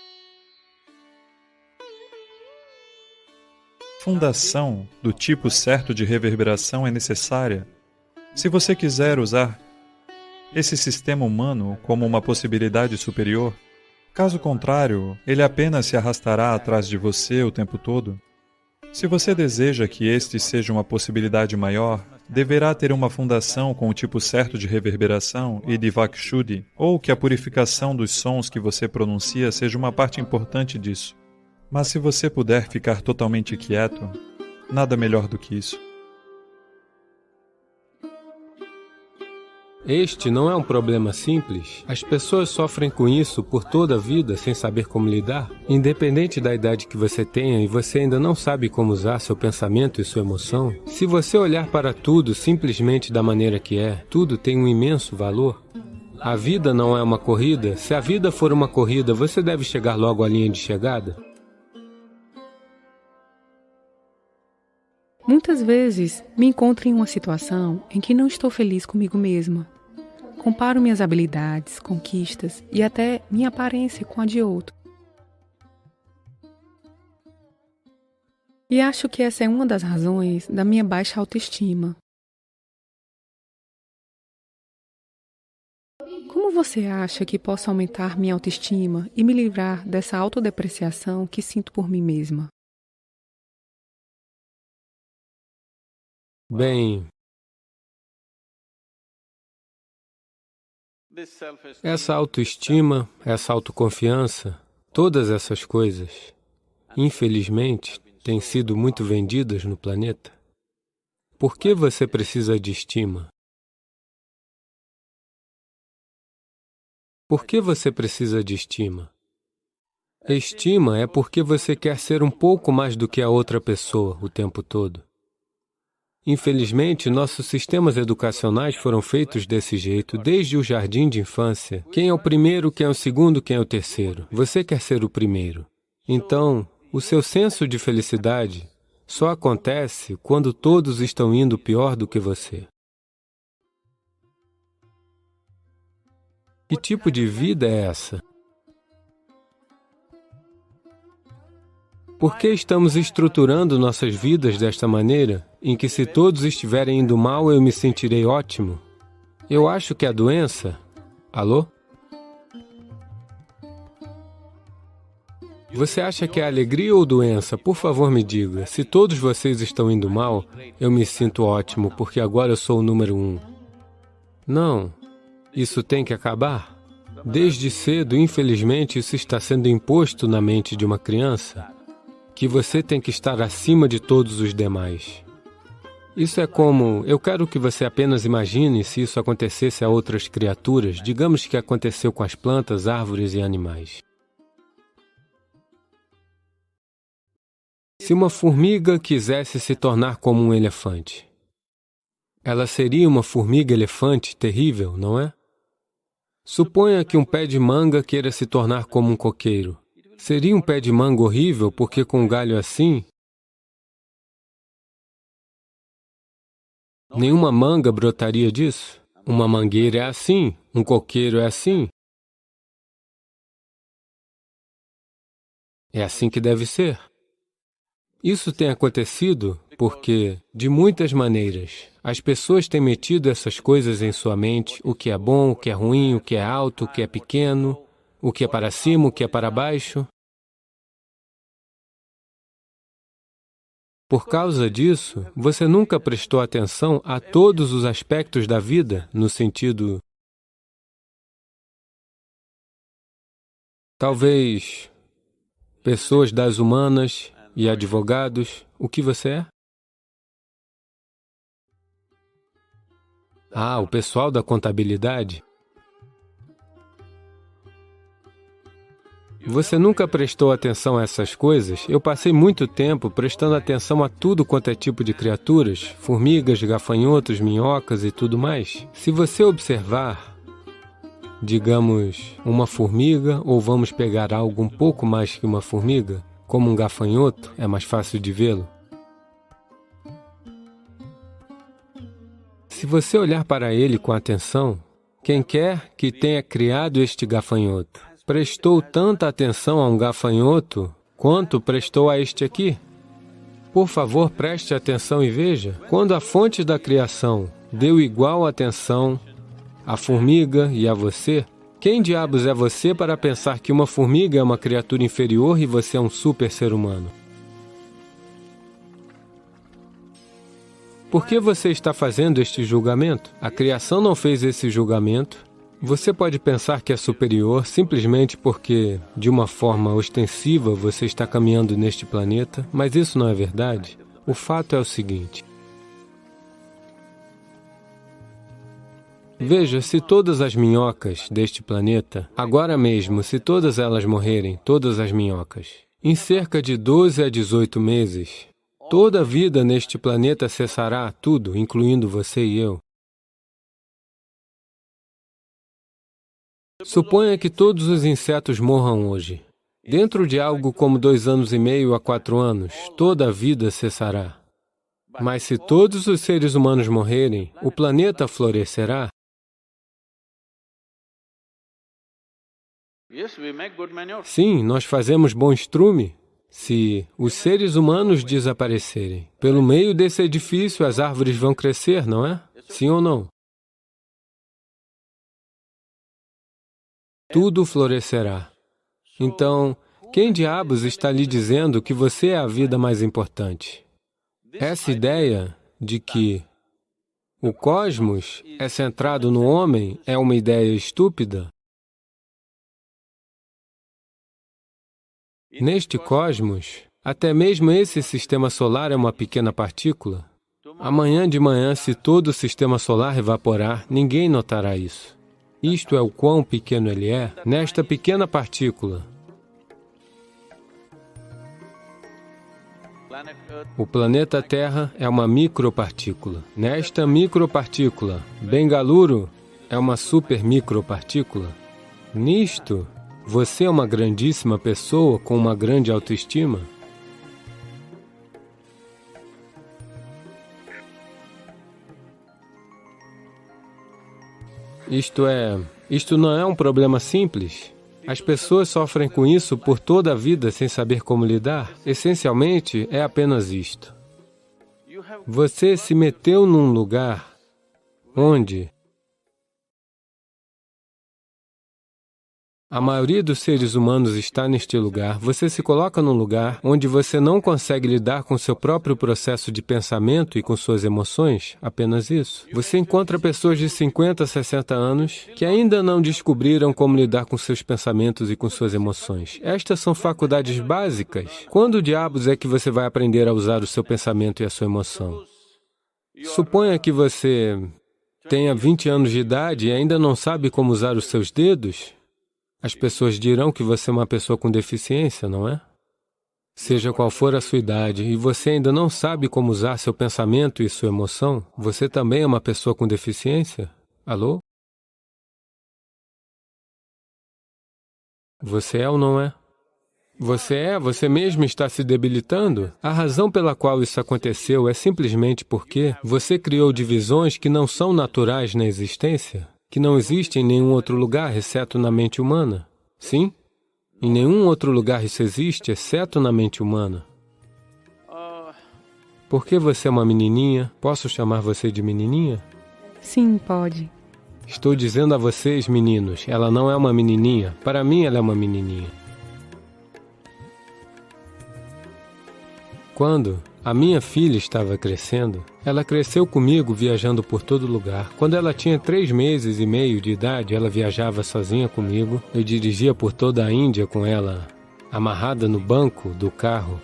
Speaker 5: fundação do tipo certo de reverberação é necessária. Se você quiser usar esse sistema humano como uma possibilidade superior, caso contrário, ele apenas se arrastará atrás de você o tempo todo. Se você deseja que este seja uma possibilidade maior, deverá ter uma fundação com o tipo certo de reverberação e de Vakshuddhi, ou que a purificação dos sons que você pronuncia seja uma parte importante disso. Mas se você puder ficar totalmente quieto, nada melhor do que isso.
Speaker 2: Este não é um problema simples. As pessoas sofrem com isso por toda a vida sem saber como lidar. Independente da idade que você tenha e você ainda não sabe como usar seu pensamento e sua emoção, se você olhar para tudo simplesmente da maneira que é, tudo tem um imenso valor. A vida não é uma corrida. Se a vida for uma corrida, você deve chegar logo à linha de chegada.
Speaker 3: Muitas vezes me encontro em uma situação em que não estou feliz comigo mesma. Comparo minhas habilidades, conquistas e até minha aparência com a de outro. E acho que essa é uma das razões da minha baixa autoestima. Como você acha que posso aumentar minha autoestima e me livrar dessa autodepreciação que sinto por mim mesma?
Speaker 2: Bem, essa autoestima, essa autoconfiança, todas essas coisas, infelizmente, têm sido muito vendidas no planeta. Por que você precisa de estima? Por que você precisa de estima? Estima é porque você quer ser um pouco mais do que a outra pessoa o tempo todo. Infelizmente, nossos sistemas educacionais foram feitos desse jeito desde o jardim de infância. Quem é o primeiro, quem é o segundo, quem é o terceiro? Você quer ser o primeiro. Então, o seu senso de felicidade só acontece quando todos estão indo pior do que você. Que tipo de vida é essa? Por que estamos estruturando nossas vidas desta maneira, em que se todos estiverem indo mal, eu me sentirei ótimo? Eu acho que a doença... Alô? Você acha que é alegria ou doença? Por favor, me diga. Se todos vocês estão indo mal, eu me sinto ótimo, porque agora eu sou o número 1. Não. Isso tem que acabar. Desde cedo, infelizmente, isso está sendo imposto na mente de uma criança, que você tem que estar acima de todos os demais. Isso é como, eu quero que você apenas imagine se isso acontecesse a outras criaturas, digamos que aconteceu com as plantas, árvores e animais. Se uma formiga quisesse se tornar como um elefante, ela seria uma formiga-elefante terrível, não é? Suponha que um pé de manga queira se tornar como um coqueiro. Seria um pé de manga horrível porque com um galho assim, nenhuma manga brotaria disso. Uma mangueira é assim, um coqueiro é assim. É assim que deve ser. Isso tem acontecido porque, de muitas maneiras, as pessoas têm metido essas coisas em sua mente, o que é bom, o que é ruim, o que é alto, o que é pequeno, o que é para cima, o que é para baixo. Por causa disso, você nunca prestou atenção a todos os aspectos da vida, no sentido... Talvez pessoas das humanas e advogados, o que você é? Ah, o pessoal da contabilidade. Você nunca prestou atenção a essas coisas? Eu passei muito tempo prestando atenção a tudo quanto é tipo de criaturas, formigas, gafanhotos, minhocas e tudo mais. Se você observar, digamos, uma formiga, ou vamos pegar algo um pouco mais que uma formiga, como um gafanhoto, é mais fácil de vê-lo. Se você olhar para ele com atenção, quem quer que tenha criado este gafanhoto, prestou tanta atenção a um gafanhoto quanto prestou a este aqui? Por favor, preste atenção e veja. Quando a fonte da criação deu igual atenção à formiga e a você, quem diabos é você para pensar que uma formiga é uma criatura inferior e você é um super ser humano? Por que você está fazendo este julgamento? A criação não fez esse julgamento. Você pode pensar que é superior simplesmente porque, de uma forma ostensiva, você está caminhando neste planeta, mas isso não é verdade. O fato é o seguinte. Veja, se todas as minhocas deste planeta, agora mesmo, se todas elas morrerem, todas as minhocas, em cerca de 12 a 18 meses, toda a vida neste planeta cessará, tudo, incluindo você e eu. Suponha que todos os insetos morram hoje. Dentro de algo como 2 anos e meio a 4 anos, toda a vida cessará. Mas se todos os seres humanos morrerem, o planeta florescerá. Sim, nós fazemos bom estrume. Se os seres humanos desaparecerem, pelo meio desse edifício as árvores vão crescer, não é? Sim ou não? Tudo florescerá. Então, quem diabos está lhe dizendo que você é a vida mais importante? Essa ideia de que o cosmos é centrado no homem é uma ideia estúpida. Neste cosmos, até mesmo esse sistema solar é uma pequena partícula. Amanhã de manhã, se todo o sistema solar evaporar, ninguém notará isso. Isto é o quão pequeno ele é, nesta pequena partícula. O planeta Terra é uma micropartícula. Nesta micropartícula, Bengaluru é uma supermicropartícula. Nisto, você é uma grandíssima pessoa com uma grande autoestima. Isto não é um problema simples. As pessoas sofrem com isso por toda a vida sem saber como lidar. Essencialmente, é apenas isto. Você se meteu num lugar onde A maioria dos seres humanos está neste lugar. Você se coloca num lugar onde você não consegue lidar com seu próprio processo de pensamento e com suas emoções, apenas isso. Você encontra pessoas de 50, 60 anos que ainda não descobriram como lidar com seus pensamentos e com suas emoções. Estas são faculdades básicas. Quando diabos é que você vai aprender a usar o seu pensamento e a sua emoção? Suponha que você tenha 20 anos de idade e ainda não sabe como usar os seus dedos. As pessoas dirão que você é uma pessoa com deficiência, não é? Seja qual for a sua idade, e você ainda não sabe como usar seu pensamento e sua emoção, você também é uma pessoa com deficiência? Alô? Você é ou não é? Você mesmo está se debilitando? A razão pela qual isso aconteceu é simplesmente porque você criou divisões que não são naturais na existência, que não existem em nenhum outro lugar, exceto na mente humana. Sim? Em nenhum outro lugar isso existe, exceto na mente humana. Por que você é uma menininha? Posso chamar você de menininha?
Speaker 3: Sim, pode.
Speaker 2: Estou dizendo a vocês, meninos, ela não é uma menininha. Para mim, ela é uma menininha. Quando a minha filha estava crescendo, ela cresceu comigo viajando por todo lugar. Quando ela tinha 3 meses e meio de idade, ela viajava sozinha comigo. Eu dirigia por toda a Índia com ela amarrada no banco do carro.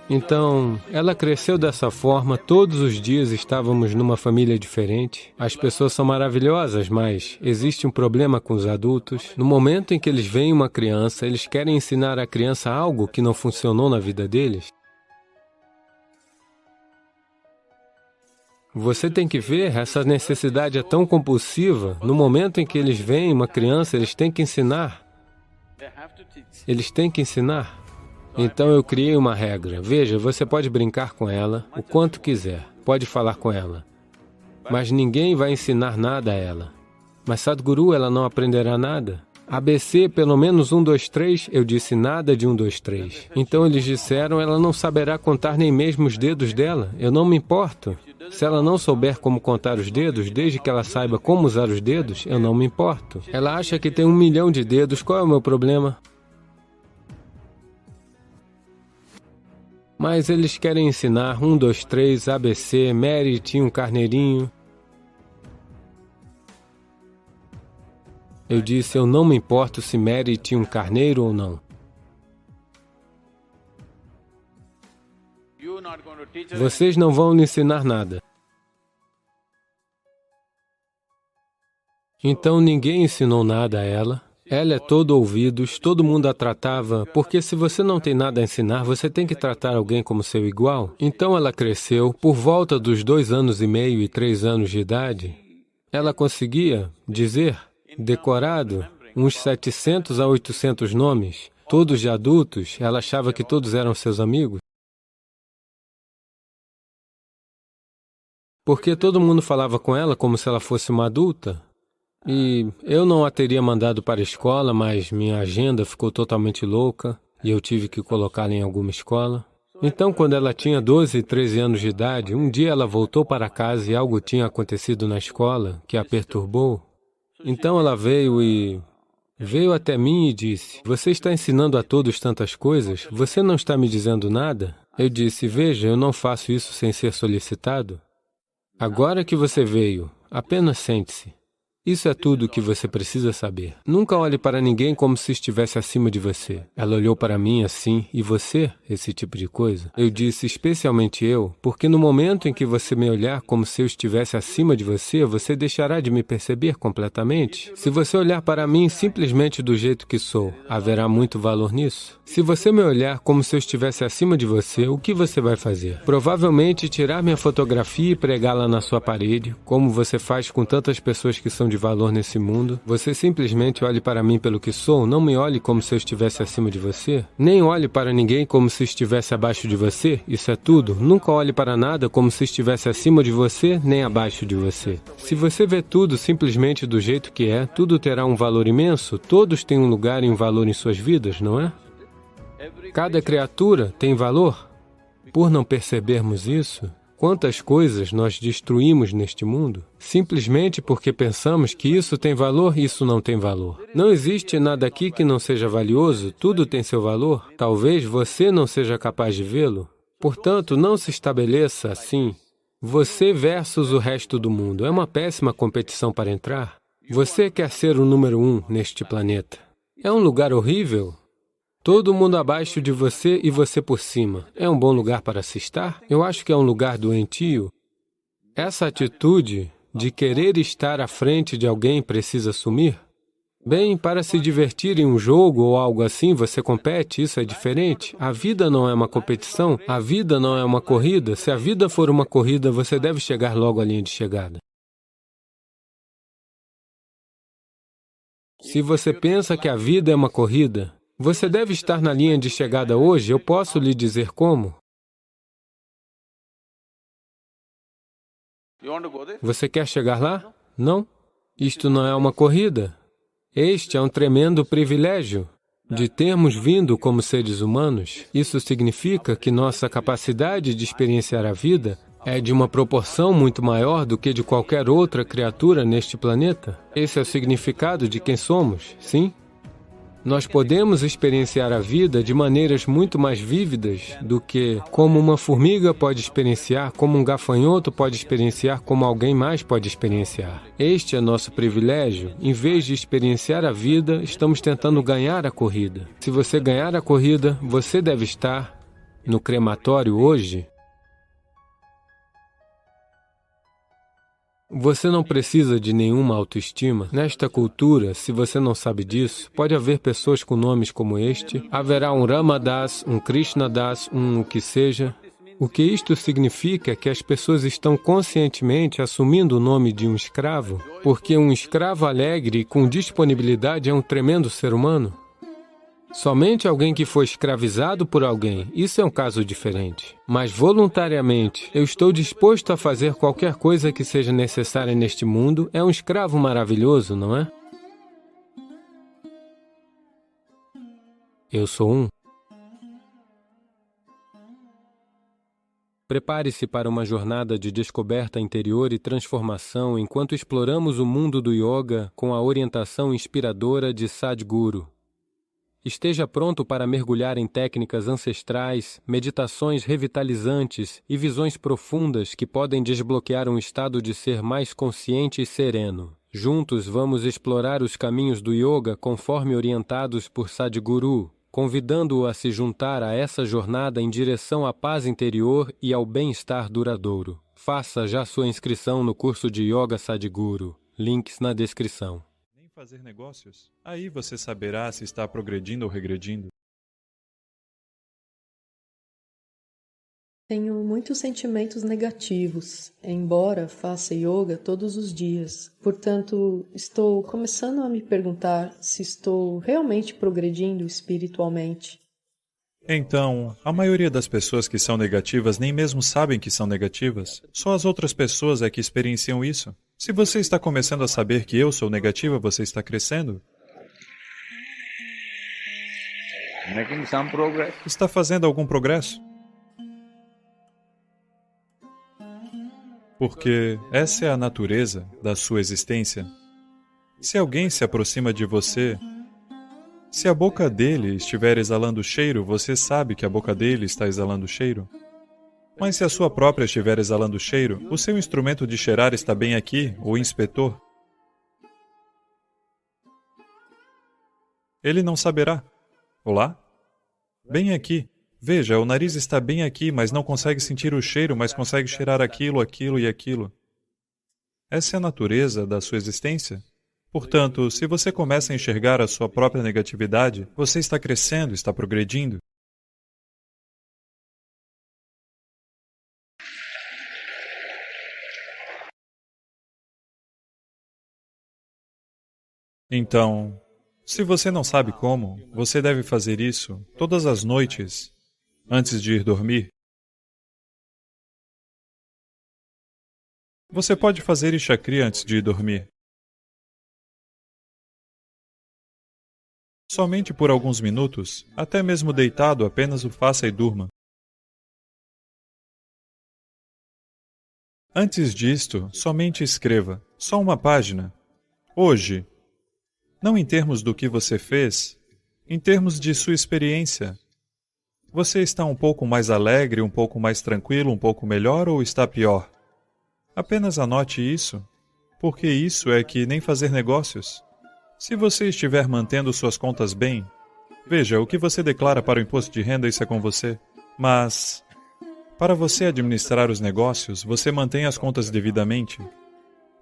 Speaker 2: Então, ela cresceu dessa forma, todos os dias estávamos numa família diferente. As pessoas são maravilhosas, mas existe um problema com os adultos. No momento em que eles veem uma criança, eles querem ensinar à criança algo que não funcionou na vida deles. Você tem que ver, essa necessidade é tão compulsiva. No momento em que eles veem uma criança, eles têm que ensinar. Eles têm que ensinar. Então eu criei uma regra. Veja, você pode brincar com ela o quanto quiser, pode falar com ela, mas ninguém vai ensinar nada a ela. Mas Sadhguru, ela não aprenderá nada. ABC, pelo menos 1, 2, 3, eu disse nada de 1, 2, 3. Então eles disseram, ela não saberá contar nem mesmo os dedos dela. Eu não me importo. Se ela não souber como contar os dedos, desde que ela saiba como usar os dedos, eu não me importo. Ela acha que tem 1 milhão de dedos, qual é o meu problema? Mas eles querem ensinar 1, 2, 3, ABC, Mary tinha um carneirinho. Eu disse, eu não me importo se Mary tinha um carneiro ou não. Vocês não vão lhe ensinar nada. Então ninguém ensinou nada a ela. Ela é todo ouvidos, todo mundo a tratava, porque se você não tem nada a ensinar, você tem que tratar alguém como seu igual. Então ela cresceu, por volta dos 2 anos e meio e 3 anos de idade, ela conseguia dizer, decorado, uns 700 a 800 nomes, todos de adultos, ela achava que todos eram seus amigos. Porque todo mundo falava com ela como se ela fosse uma adulta. E eu não a teria mandado para a escola, mas minha agenda ficou totalmente louca e eu tive que colocá-la em alguma escola. Então, quando ela tinha 12 e 13 anos de idade, um dia ela voltou para casa e algo tinha acontecido na escola que a perturbou. Então ela veio até mim e disse, você está ensinando a todos tantas coisas, você não está me dizendo nada? Eu disse, veja, eu não faço isso sem ser solicitado. Agora que você veio, apenas sente-se. Isso é tudo o que você precisa saber. Nunca olhe para ninguém como se estivesse acima de você. Ela olhou para mim assim, e você? Esse tipo de coisa. Eu disse, especialmente eu, porque no momento em que você me olhar como se eu estivesse acima de você, você deixará de me perceber completamente. Se você olhar para mim simplesmente do jeito que sou, haverá muito valor nisso. Se você me olhar como se eu estivesse acima de você, o que você vai fazer? Provavelmente tirar minha fotografia e pregá-la na sua parede, como você faz com tantas pessoas que são de valor nesse mundo. Você simplesmente olhe para mim pelo que sou, não me olhe como se eu estivesse acima de você. Nem olhe para ninguém como se estivesse abaixo de você, isso é tudo. Nunca olhe para nada como se estivesse acima de você, nem abaixo de você. Se você vê tudo simplesmente do jeito que é, tudo terá um valor imenso, todos têm um lugar e um valor em suas vidas, não é? Cada criatura tem valor. Por não percebermos isso, Quantas coisas nós destruímos neste mundo, simplesmente porque pensamos que isso tem valor e isso não tem valor. Não existe nada aqui que não seja valioso, tudo tem seu valor. Talvez você não seja capaz de vê-lo. Portanto, não se estabeleça assim, você versus o resto do mundo. É uma péssima competição para entrar. Você quer ser o número 1 neste planeta. É um lugar horrível. Todo mundo abaixo de você e você por cima. É um bom lugar para se estar? Eu acho que é um lugar doentio. Essa atitude de querer estar à frente de alguém precisa sumir? Bem, para se divertir em um jogo ou algo assim, você compete, isso é diferente. A vida não é uma competição, a vida não é uma corrida. Se a vida for uma corrida, você deve chegar logo à linha de chegada. Se você pensa que a vida é uma corrida, você deve estar na linha de chegada hoje, eu posso lhe dizer como. Você quer chegar lá? Não. Isto não é uma corrida. Este é um tremendo privilégio de termos vindo como seres humanos. Isso significa que nossa capacidade de experienciar a vida é de uma proporção muito maior do que de qualquer outra criatura neste planeta. Esse é o significado de quem somos, sim? Nós podemos experienciar a vida de maneiras muito mais vívidas do que como uma formiga pode experienciar, como um gafanhoto pode experienciar, como alguém mais pode experienciar. Este é nosso privilégio. Em vez de experienciar a vida, estamos tentando ganhar a corrida. Se você ganhar a corrida, você deve estar no crematório hoje. Você não precisa de nenhuma autoestima. Nesta cultura, se você não sabe disso, pode haver pessoas com nomes como este, haverá um Ramadas, um Krishnadas, o que seja. O que isto significa é que as pessoas estão conscientemente assumindo o nome de um escravo, porque um escravo alegre e com disponibilidade é um tremendo ser humano. Somente alguém que foi escravizado por alguém, isso é um caso diferente. Mas voluntariamente, eu estou disposto a fazer qualquer coisa que seja necessária neste mundo, é um escravo maravilhoso, não é? Eu sou um. Prepare-se para uma jornada de descoberta interior e transformação enquanto exploramos o mundo do yoga com a orientação inspiradora de Sadhguru. Esteja pronto para mergulhar em técnicas ancestrais, meditações revitalizantes e visões profundas que podem desbloquear um estado de ser mais consciente e sereno. Juntos vamos explorar os caminhos do yoga conforme orientados por Sadhguru, convidando-o a se juntar a essa jornada em direção à paz interior e ao bem-estar duradouro. Faça já sua inscrição no curso de Yoga Sadhguru. Links na descrição.
Speaker 5: Fazer negócios? Aí você saberá se está progredindo ou regredindo.
Speaker 7: Tenho muitos sentimentos negativos, embora faça yoga todos os dias. Portanto, estou começando a me perguntar se estou realmente progredindo espiritualmente.
Speaker 5: Então, a maioria das pessoas que são negativas nem mesmo sabem que são negativas. Só as outras pessoas é que experienciam isso. Se você está começando a saber que eu sou negativa, você está crescendo. Está fazendo algum progresso? Porque essa é a natureza da sua existência. Se alguém se aproxima de você, se a boca dele estiver exalando cheiro, você sabe que a boca dele está exalando cheiro. Mas se a sua própria estiver exalando cheiro, o seu instrumento de cheirar está bem aqui, o inspetor. Ele não saberá. Olá? Bem aqui. Veja, o nariz está bem aqui, mas não consegue sentir o cheiro, mas consegue cheirar aquilo, aquilo e aquilo. Essa é a natureza da sua existência. Portanto, se você começa a enxergar a sua própria negatividade, você está crescendo, está progredindo. Então, se você não sabe como, você deve fazer isso todas as noites, antes de ir dormir. Você pode fazer Ishakriya antes de ir dormir. Somente por alguns minutos, até mesmo deitado, apenas o faça e durma. Antes disto, somente escreva, só uma página. Hoje. Não em termos do que você fez, em termos de sua experiência. Você está um pouco mais alegre, um pouco mais tranquilo, um pouco melhor ou está pior? Apenas anote isso, porque isso é que nem fazer negócios. Se você estiver mantendo suas contas bem, veja, o que você declara para o imposto de renda, isso é com você. Mas, para você administrar os negócios, você mantém as contas devidamente.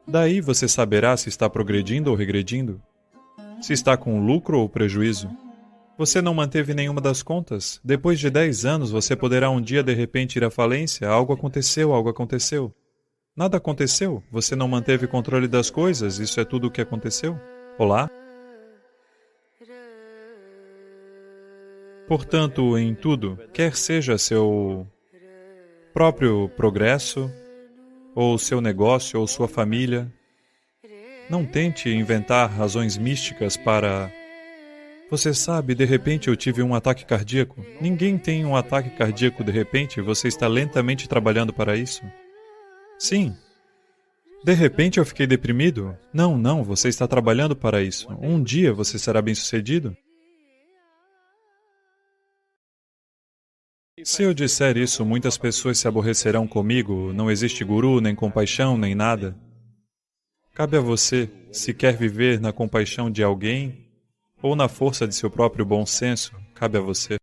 Speaker 5: Daí você saberá se está progredindo ou regredindo, se está com lucro ou prejuízo. Você não manteve nenhuma das contas. Depois de 10 anos, você poderá um dia de repente ir à falência. Algo aconteceu, algo aconteceu. Nada aconteceu. Você não manteve controle das coisas. Isso é tudo o que aconteceu. Olá? Portanto, em tudo, quer seja seu próprio progresso, ou seu negócio, ou sua família, não tente inventar razões místicas para... Você sabe, de repente eu tive um ataque cardíaco. Ninguém tem um ataque cardíaco de repente, você está lentamente trabalhando para isso. Sim. De repente eu fiquei deprimido? Não, você está trabalhando para isso. Um dia você será bem-sucedido. Se eu disser isso, muitas pessoas se aborrecerão comigo. Não existe guru, nem compaixão, nem nada. Cabe a você, se quer viver na compaixão de alguém, ou na força de seu próprio bom senso, cabe a você.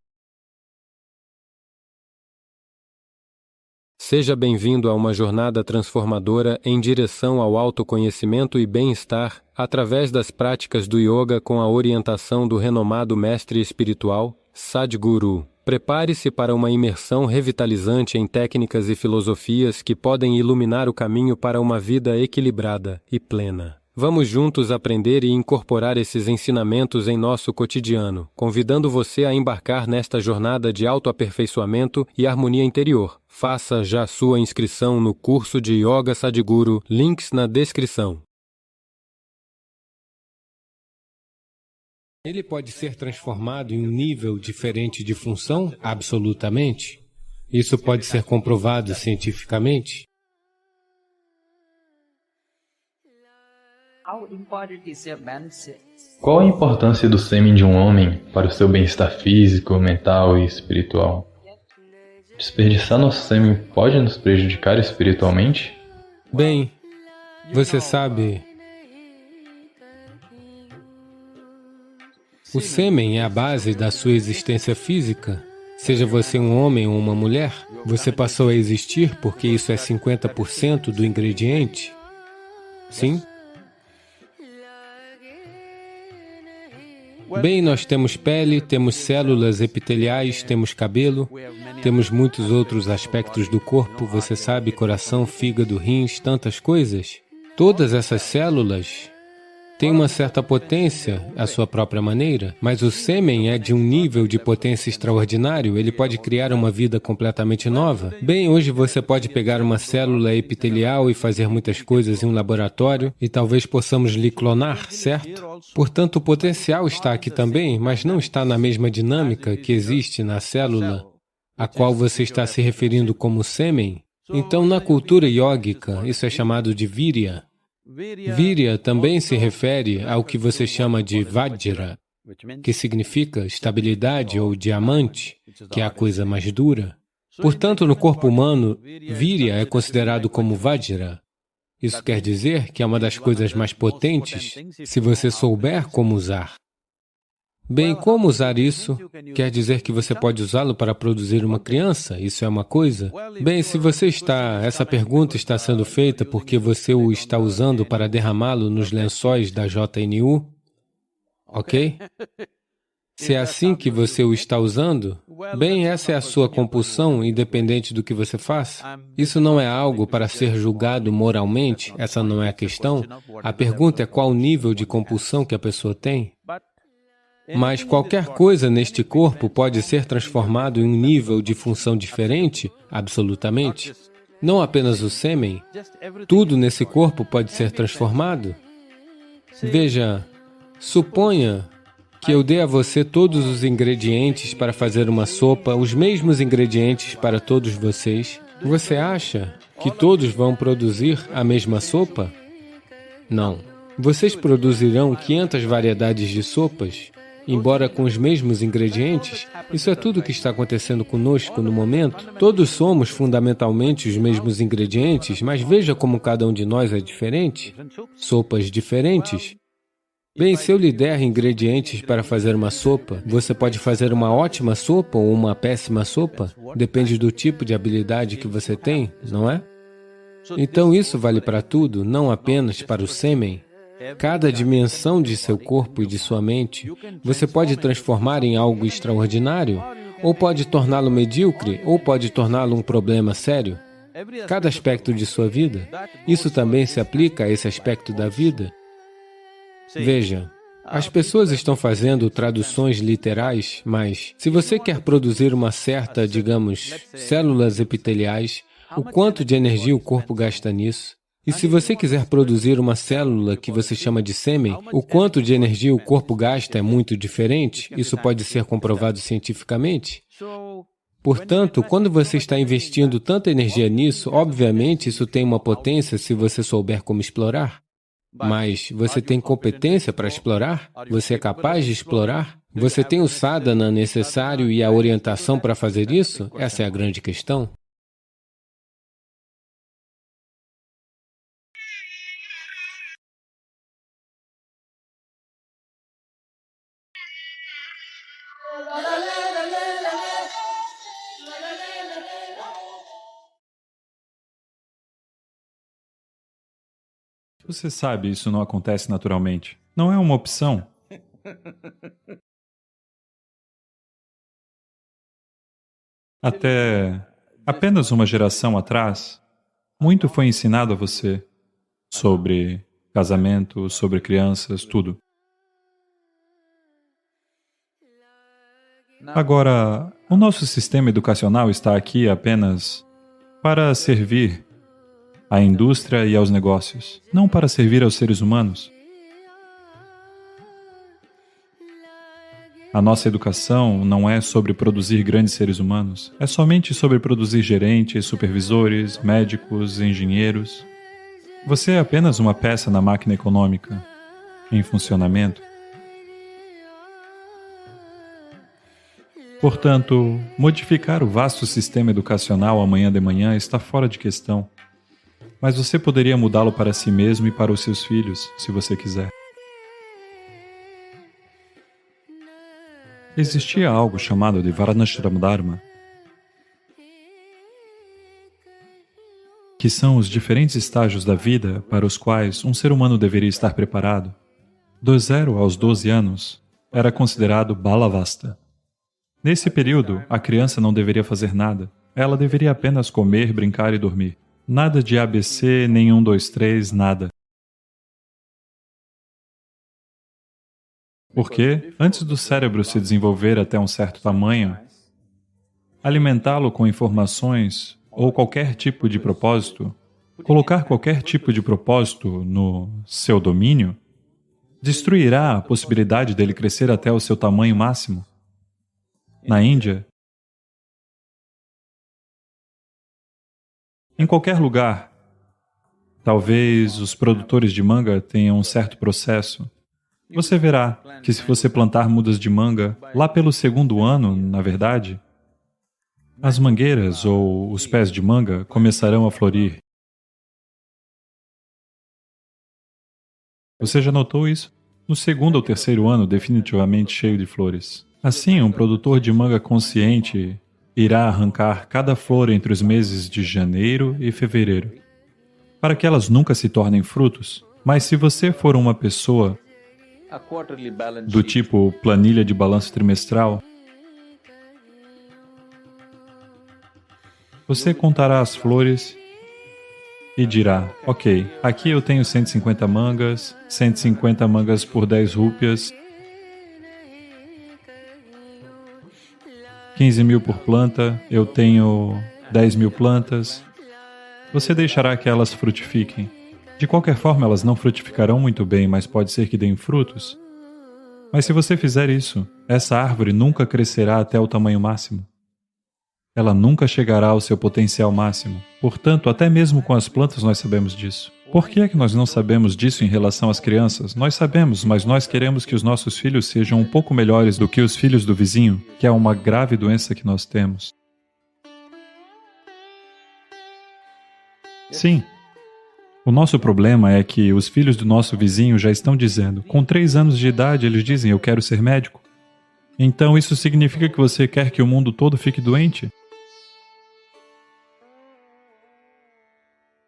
Speaker 2: Seja bem-vindo a uma jornada transformadora em direção ao autoconhecimento e bem-estar através das práticas do yoga com a orientação do renomado mestre espiritual Sadhguru. Prepare-se para uma imersão revitalizante em técnicas e filosofias que podem iluminar o caminho para uma vida equilibrada e plena. Vamos juntos aprender e incorporar esses ensinamentos em nosso cotidiano, convidando você a embarcar nesta jornada de autoaperfeiçoamento e harmonia interior. Faça já sua inscrição no curso de Yoga Sadhguru, links na descrição. Ele pode ser transformado em um nível diferente de função? Absolutamente. Isso pode ser comprovado cientificamente?
Speaker 8: Qual a importância do sêmen de um homem para o seu bem-estar físico, mental e espiritual? Desperdiçar nosso sêmen pode nos prejudicar espiritualmente?
Speaker 2: Bem, você sabe, o sêmen é a base da sua existência física. Seja você um homem ou uma mulher, você passou a existir porque isso é 50% do ingrediente. Sim? Bem, nós temos pele, temos células epiteliais, temos cabelo, temos muitos outros aspectos do corpo, você sabe, coração, fígado, rins, tantas coisas. Todas essas células têm uma certa potência à sua própria maneira, mas o sêmen é de um nível de potência extraordinário, ele pode criar uma vida completamente nova. Bem, hoje você pode pegar uma célula epitelial e fazer muitas coisas em um laboratório e talvez possamos lhe clonar, certo? Portanto, o potencial está aqui também, mas não está na mesma dinâmica que existe na célula a qual você está se referindo como sêmen. Então, na cultura yógica, isso é chamado de virya. Virya também se refere ao que você chama de Vajra, que significa estabilidade ou diamante, que é a coisa mais dura. Portanto, no corpo humano, Virya é considerado como Vajra. Isso quer dizer que é uma das coisas mais potentes se você souber como usar. Bem, como usar isso? Quer dizer que você pode usá-lo para produzir uma criança? Isso é uma coisa? Bem, se você essa pergunta está sendo feita porque você o está usando para derramá-lo nos lençóis da JNU, ok? Se é assim que você o está usando, bem, essa é a sua compulsão, independente do que você faça. Isso não é algo para ser julgado moralmente, essa não é a questão. A pergunta é qual o nível de compulsão que a pessoa tem. Mas qualquer coisa neste corpo pode ser transformado em um nível de função diferente? Absolutamente. Não apenas o sêmen. Tudo nesse corpo pode ser transformado. Veja, suponha que eu dê a você todos os ingredientes para fazer uma sopa, os mesmos ingredientes para todos vocês. Você acha Que todos vão produzir a mesma sopa? Não. Vocês produzirão 500 variedades de sopas, embora com os mesmos ingredientes? Isso é tudo o que está acontecendo conosco no momento. Todos somos fundamentalmente os mesmos ingredientes, mas veja como cada um de nós é diferente. Sopas diferentes. Bem, se eu lhe der ingredientes para fazer uma sopa, você pode fazer uma ótima sopa ou uma péssima sopa? Depende do tipo de habilidade que você tem, não é? Então isso vale para tudo, não apenas para o sêmen. Cada dimensão de seu corpo e de sua mente, você pode transformar em algo extraordinário, ou pode torná-lo medíocre, ou pode torná-lo um problema sério. Cada aspecto de sua vida, isso também se aplica a esse aspecto da vida. Veja, as pessoas estão fazendo traduções literais, mas se você quer produzir uma certa, digamos, células epiteliais, o quanto de energia o corpo gasta nisso? E se você quiser produzir uma célula que você chama de sêmen, o quanto de energia o corpo gasta é muito diferente? Isso pode ser comprovado cientificamente? Portanto, quando você está investindo tanta energia nisso, obviamente isso tem uma potência se você souber como explorar. Mas você tem competência para explorar? Você é capaz de explorar? Você tem o sadhana necessário e a orientação para fazer isso? Essa é a grande questão.
Speaker 5: Você sabe, isso não acontece naturalmente. Não é uma opção. Até apenas uma geração atrás, muito foi ensinado a você sobre casamento, sobre crianças, tudo. Agora, o nosso sistema educacional está aqui apenas para servir à indústria e aos negócios, não para servir aos seres humanos. A nossa educação não é sobre produzir grandes seres humanos, é somente sobre produzir gerentes, supervisores, médicos, engenheiros. Você é apenas uma peça na máquina econômica, em funcionamento. Portanto, modificar o vasto sistema educacional amanhã de manhã está fora de questão. Mas você poderia mudá-lo para si mesmo e para os seus filhos, se você quiser. Existia algo chamado de Varnashram Dharma, que são os diferentes estágios da vida para os quais um ser humano deveria estar preparado. Dos 0 aos 12 anos, era considerado Balavasta. Nesse período, a criança não deveria fazer nada. Ela deveria apenas comer, brincar e dormir. Nada de ABC, nem 1, 2, 3, nada. Porque, antes do cérebro se desenvolver até um certo tamanho, alimentá-lo com informações ou qualquer tipo de propósito, colocar qualquer tipo de propósito no seu domínio, destruirá a possibilidade dele crescer até o seu tamanho máximo. Na Índia, em qualquer lugar, talvez os produtores de manga tenham um certo processo. Você verá que se você plantar mudas de manga, lá pelo 2º ano, na verdade, as mangueiras ou os pés de manga começarão a florir. Você já notou isso? No 2º ou 3º ano, definitivamente cheio de flores. Assim, um produtor de manga consciente irá arrancar cada flor entre os meses de janeiro e fevereiro, para que elas nunca se tornem frutos. Mas se você for uma pessoa do tipo planilha de balanço trimestral, você contará as flores e dirá, ok, aqui eu tenho 150 mangas, 150 mangas por 10 rúpias, 15.000 por planta, eu tenho 10.000 plantas. Você deixará que elas frutifiquem. De qualquer forma, elas não frutificarão muito bem, mas pode ser que deem frutos. Mas se você fizer isso, essa árvore nunca crescerá até o tamanho máximo. Ela nunca chegará ao seu potencial máximo. Portanto, até mesmo com as plantas nós sabemos disso. Por que é que nós não sabemos disso em relação às crianças? Nós sabemos, mas nós queremos que os nossos filhos sejam um pouco melhores do que os filhos do vizinho, que é uma grave doença que nós temos. Sim. O nosso problema é que os filhos do nosso vizinho já estão dizendo, com 3 anos de idade eles dizem, eu quero ser médico. Então isso significa que você quer que o mundo todo fique doente?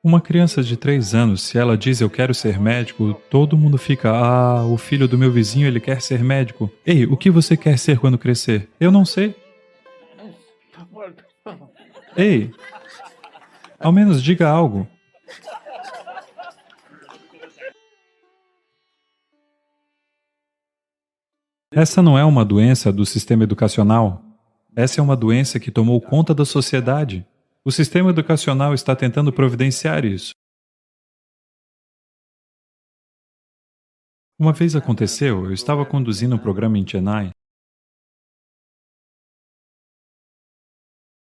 Speaker 5: Uma criança de 3 anos, se ela diz eu quero ser médico, todo mundo fica, o filho do meu vizinho ele quer ser médico. Ei, o que você quer ser quando crescer? Eu não sei. Ei, ao menos diga algo. Essa não é uma doença do sistema educacional. Essa é uma doença que tomou conta da sociedade. O sistema educacional está tentando providenciar isso. Uma vez aconteceu, eu estava conduzindo um programa em Chennai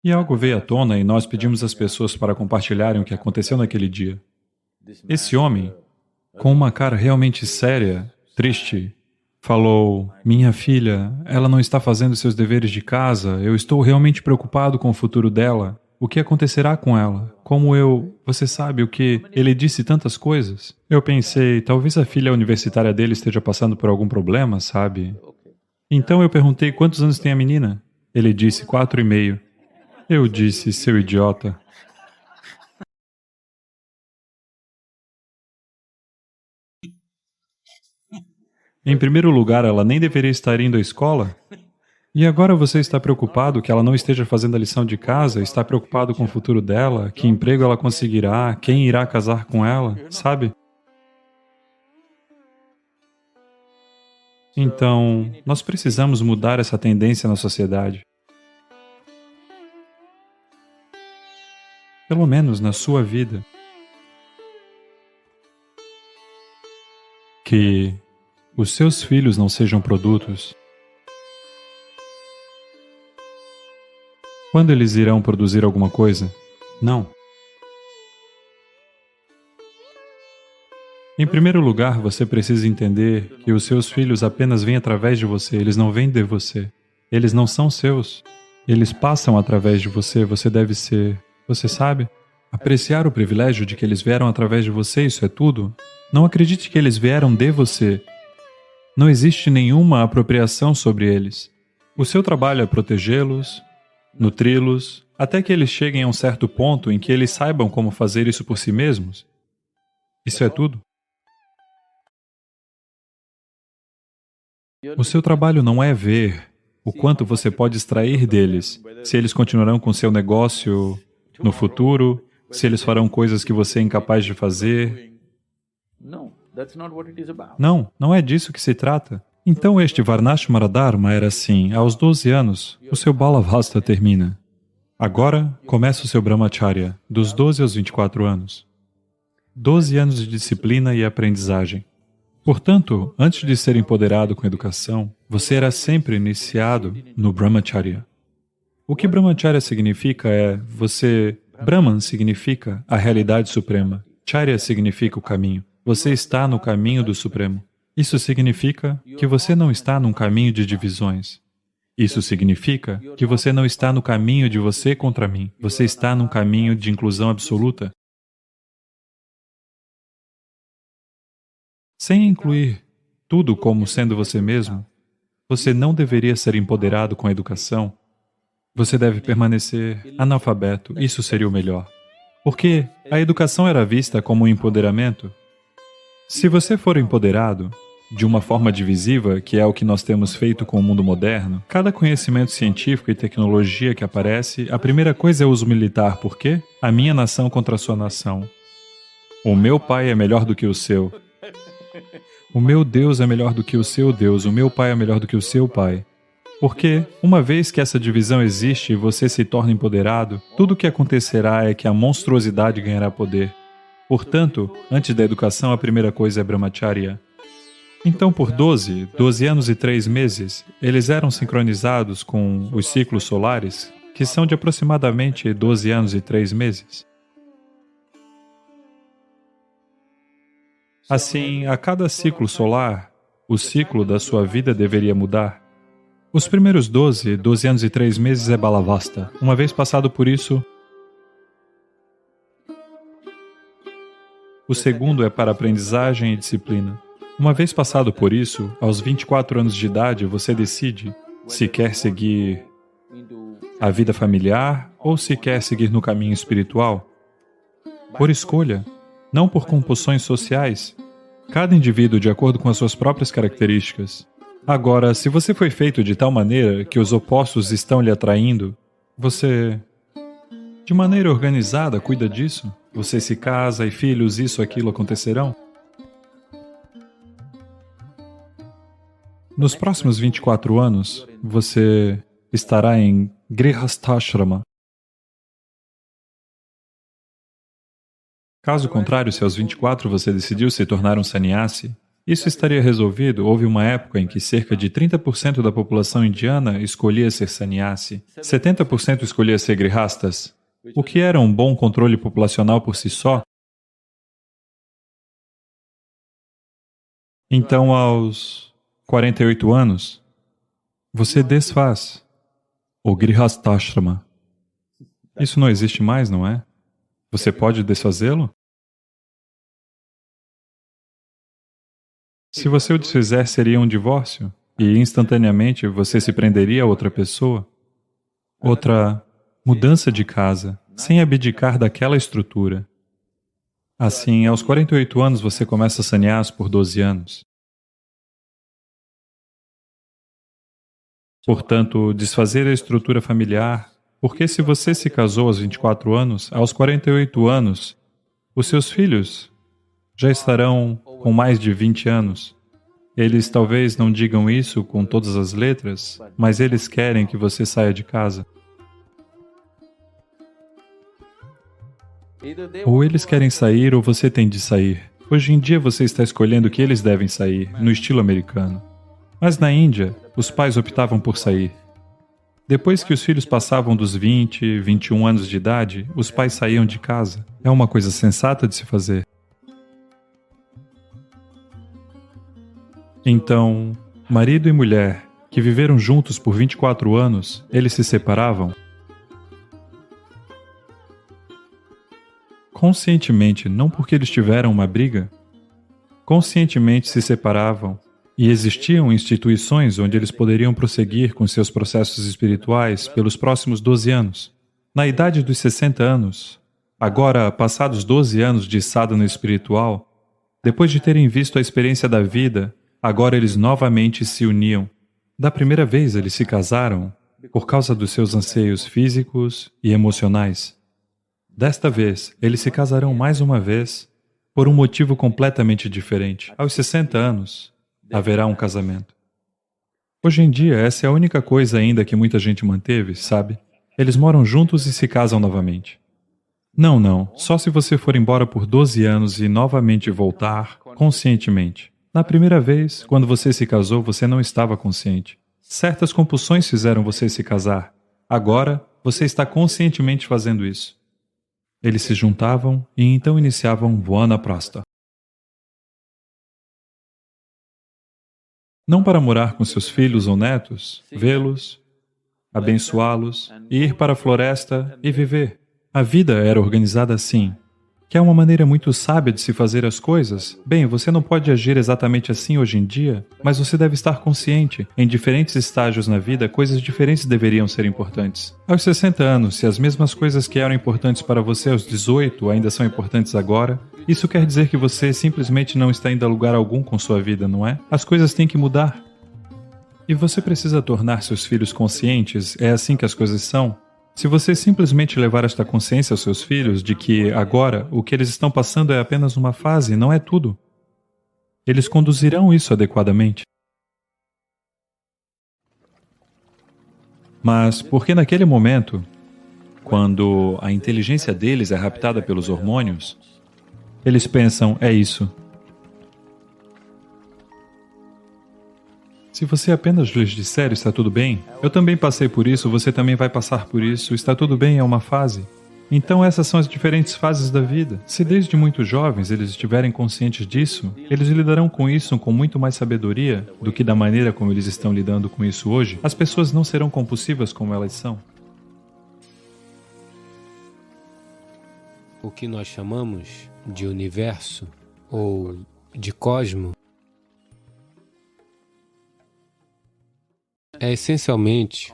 Speaker 5: e algo veio à tona e nós pedimos às pessoas para compartilharem o que aconteceu naquele dia. Esse homem, com uma cara realmente séria, triste, falou, minha filha, ela não está fazendo seus deveres de casa, eu estou realmente preocupado com o futuro dela. O que acontecerá com ela? Você sabe o que? Ele disse tantas coisas. Eu pensei, talvez a filha universitária dele esteja passando por algum problema, sabe? Então eu perguntei, quantos anos tem a menina? Ele disse, 4,5. Eu disse, seu idiota. Em primeiro lugar, ela nem deveria estar indo à escola. E agora você está preocupado que ela não esteja fazendo a lição de casa, está preocupado com o futuro dela, que emprego ela conseguirá, quem irá casar com ela, sabe? Então, nós precisamos mudar essa tendência na sociedade. Pelo menos na sua vida. Que os seus filhos não sejam produtos. Quando eles irão produzir alguma coisa? Não. Em primeiro lugar, você precisa entender que os seus filhos apenas vêm através de você, eles não vêm de você. Eles não são seus. Eles passam através de você, você deve ser, você sabe? Apreciar o privilégio de que eles vieram através de você, isso é tudo. Não acredite que eles vieram de você. Não existe nenhuma apropriação sobre eles. O seu trabalho é protegê-los, nutri-los, até que eles cheguem a um certo ponto em que eles saibam como fazer isso por si mesmos. Isso é tudo. O seu trabalho não é ver o quanto você pode extrair deles, se eles continuarão com seu negócio no futuro, se eles farão coisas que você é incapaz de fazer. Não, não é disso que se trata. Então este Varnashmara Dharma era assim, aos 12 anos, o seu Balavasta termina. Agora começa o seu Brahmacharya, dos 12 aos 24 anos. 12 anos de disciplina e aprendizagem. Portanto, antes de ser empoderado com educação, você era sempre iniciado no Brahmacharya. O que Brahmacharya significa é Brahman significa a realidade suprema. Charya significa o caminho. Você está no caminho do Supremo. Isso significa que você não está num caminho de divisões. Isso significa que você não está no caminho de você contra mim. Você está num caminho de inclusão absoluta. Sem incluir tudo como sendo você mesmo, você não deveria ser empoderado com a educação. Você deve permanecer analfabeto. Isso seria o melhor. Porque a educação era vista como um empoderamento. Se você for empoderado, de uma forma divisiva, que é o que nós temos feito com o mundo moderno, cada conhecimento científico e tecnologia que aparece, a primeira coisa é o uso militar. Por quê? A minha nação contra a sua nação. O meu pai é melhor do que o seu. O meu Deus é melhor do que o seu Deus. O meu pai é melhor do que o seu pai. Porque, uma vez que essa divisão existe e você se torna empoderado, tudo o que acontecerá é que a monstruosidade ganhará poder. Portanto, antes da educação, a primeira coisa é Brahmacharya. Então, por 12 anos e 3 meses, eles eram sincronizados com os ciclos solares, que são de aproximadamente 12 anos e 3 meses. Assim, a cada ciclo solar, o ciclo da sua vida deveria mudar. Os primeiros 12 anos e 3 meses é Balavasta. Uma vez passado por isso, o segundo é para aprendizagem e disciplina. Uma vez passado por isso, aos 24 anos de idade, você decide se quer seguir a vida familiar ou se quer seguir no caminho espiritual. Por escolha, não por compulsões sociais. Cada indivíduo de acordo com as suas próprias características. Agora, se você foi feito de tal maneira que os opostos estão lhe atraindo, você, de maneira organizada, cuida disso? Você se casa e filhos, isso, aquilo acontecerão? Nos próximos 24 anos, você estará em Grihastha-ashrama. Caso contrário, se aos 24 você decidiu se tornar um sannyasi, isso estaria resolvido. Houve uma época em que cerca de 30% da população indiana escolhia ser sannyasi, 70% escolhia ser grihastas, o que era um bom controle populacional por si só. Então, aos 48 anos, você desfaz o Grihastha-ashrama. Isso não existe mais, não é? Você pode desfazê-lo? Se você o desfizer, seria um divórcio, e instantaneamente você se prenderia a outra pessoa. Outra mudança de casa, sem abdicar daquela estrutura. Assim, aos 48 anos você começa sannyas por 12 anos. Portanto, desfazer a estrutura familiar, porque se você se casou aos 24 anos, aos 48 anos, os seus filhos já estarão com mais de 20 anos. Eles talvez não digam isso com todas as letras, mas eles querem que você saia de casa. Ou eles querem sair ou você tem de sair. Hoje em dia você está escolhendo que eles devem sair, no estilo americano. Mas na Índia, os pais optavam por sair. Depois que os filhos passavam dos 20, 21 anos de idade, os pais saíam de casa. É uma coisa sensata de se fazer. Então, marido e mulher, que viveram juntos por 24 anos, eles se separavam. Conscientemente, não porque eles tiveram uma briga. Conscientemente se separavam. E existiam instituições onde eles poderiam prosseguir com seus processos espirituais pelos próximos 12 anos. Na idade dos 60 anos, agora passados 12 anos de sadhana espiritual, depois de terem visto a experiência da vida, agora eles novamente se uniam. Da primeira vez eles se casaram por causa dos seus anseios físicos e emocionais. Desta vez, eles se casarão mais uma vez por um motivo completamente diferente. Aos 60 anos, haverá um casamento. Hoje em dia, essa é a única coisa ainda que muita gente manteve, sabe? Eles moram juntos e se casam novamente. Não, só se você for embora por 12 anos e novamente voltar conscientemente. Na primeira vez, quando você se casou, você não estava consciente. Certas compulsões fizeram você se casar. Agora, você está conscientemente fazendo isso. Eles se juntavam e então iniciavam Vanaprastha. Não para morar com seus filhos ou netos, vê-los, abençoá-los, e ir para a floresta e viver. A vida era organizada assim. Que é uma maneira muito sábia de se fazer as coisas. Bem, você não pode agir exatamente assim hoje em dia, mas você deve estar consciente. Em diferentes estágios na vida, coisas diferentes deveriam ser importantes. Aos 60 anos, se as mesmas coisas que eram importantes para você aos 18 ainda são importantes agora, isso quer dizer que você simplesmente não está indo a lugar algum com sua vida, não é? As coisas têm que mudar. E você precisa tornar seus filhos conscientes, é assim que as coisas são. Se você simplesmente levar esta consciência aos seus filhos de que agora o que eles estão passando é apenas uma fase, não é tudo, eles conduzirão isso adequadamente. Mas porque naquele momento, quando a inteligência deles é raptada pelos hormônios, eles pensam, é isso. Se você apenas lhes disser, está tudo bem, eu também passei por isso, você também vai passar por isso, está tudo bem, é uma fase. Então essas são as diferentes fases da vida. Se desde muito jovens eles estiverem conscientes disso, eles lidarão com isso com muito mais sabedoria do que da maneira como eles estão lidando com isso hoje. As pessoas não serão compulsivas como elas são.
Speaker 2: O que nós chamamos de universo ou de cosmo é essencialmente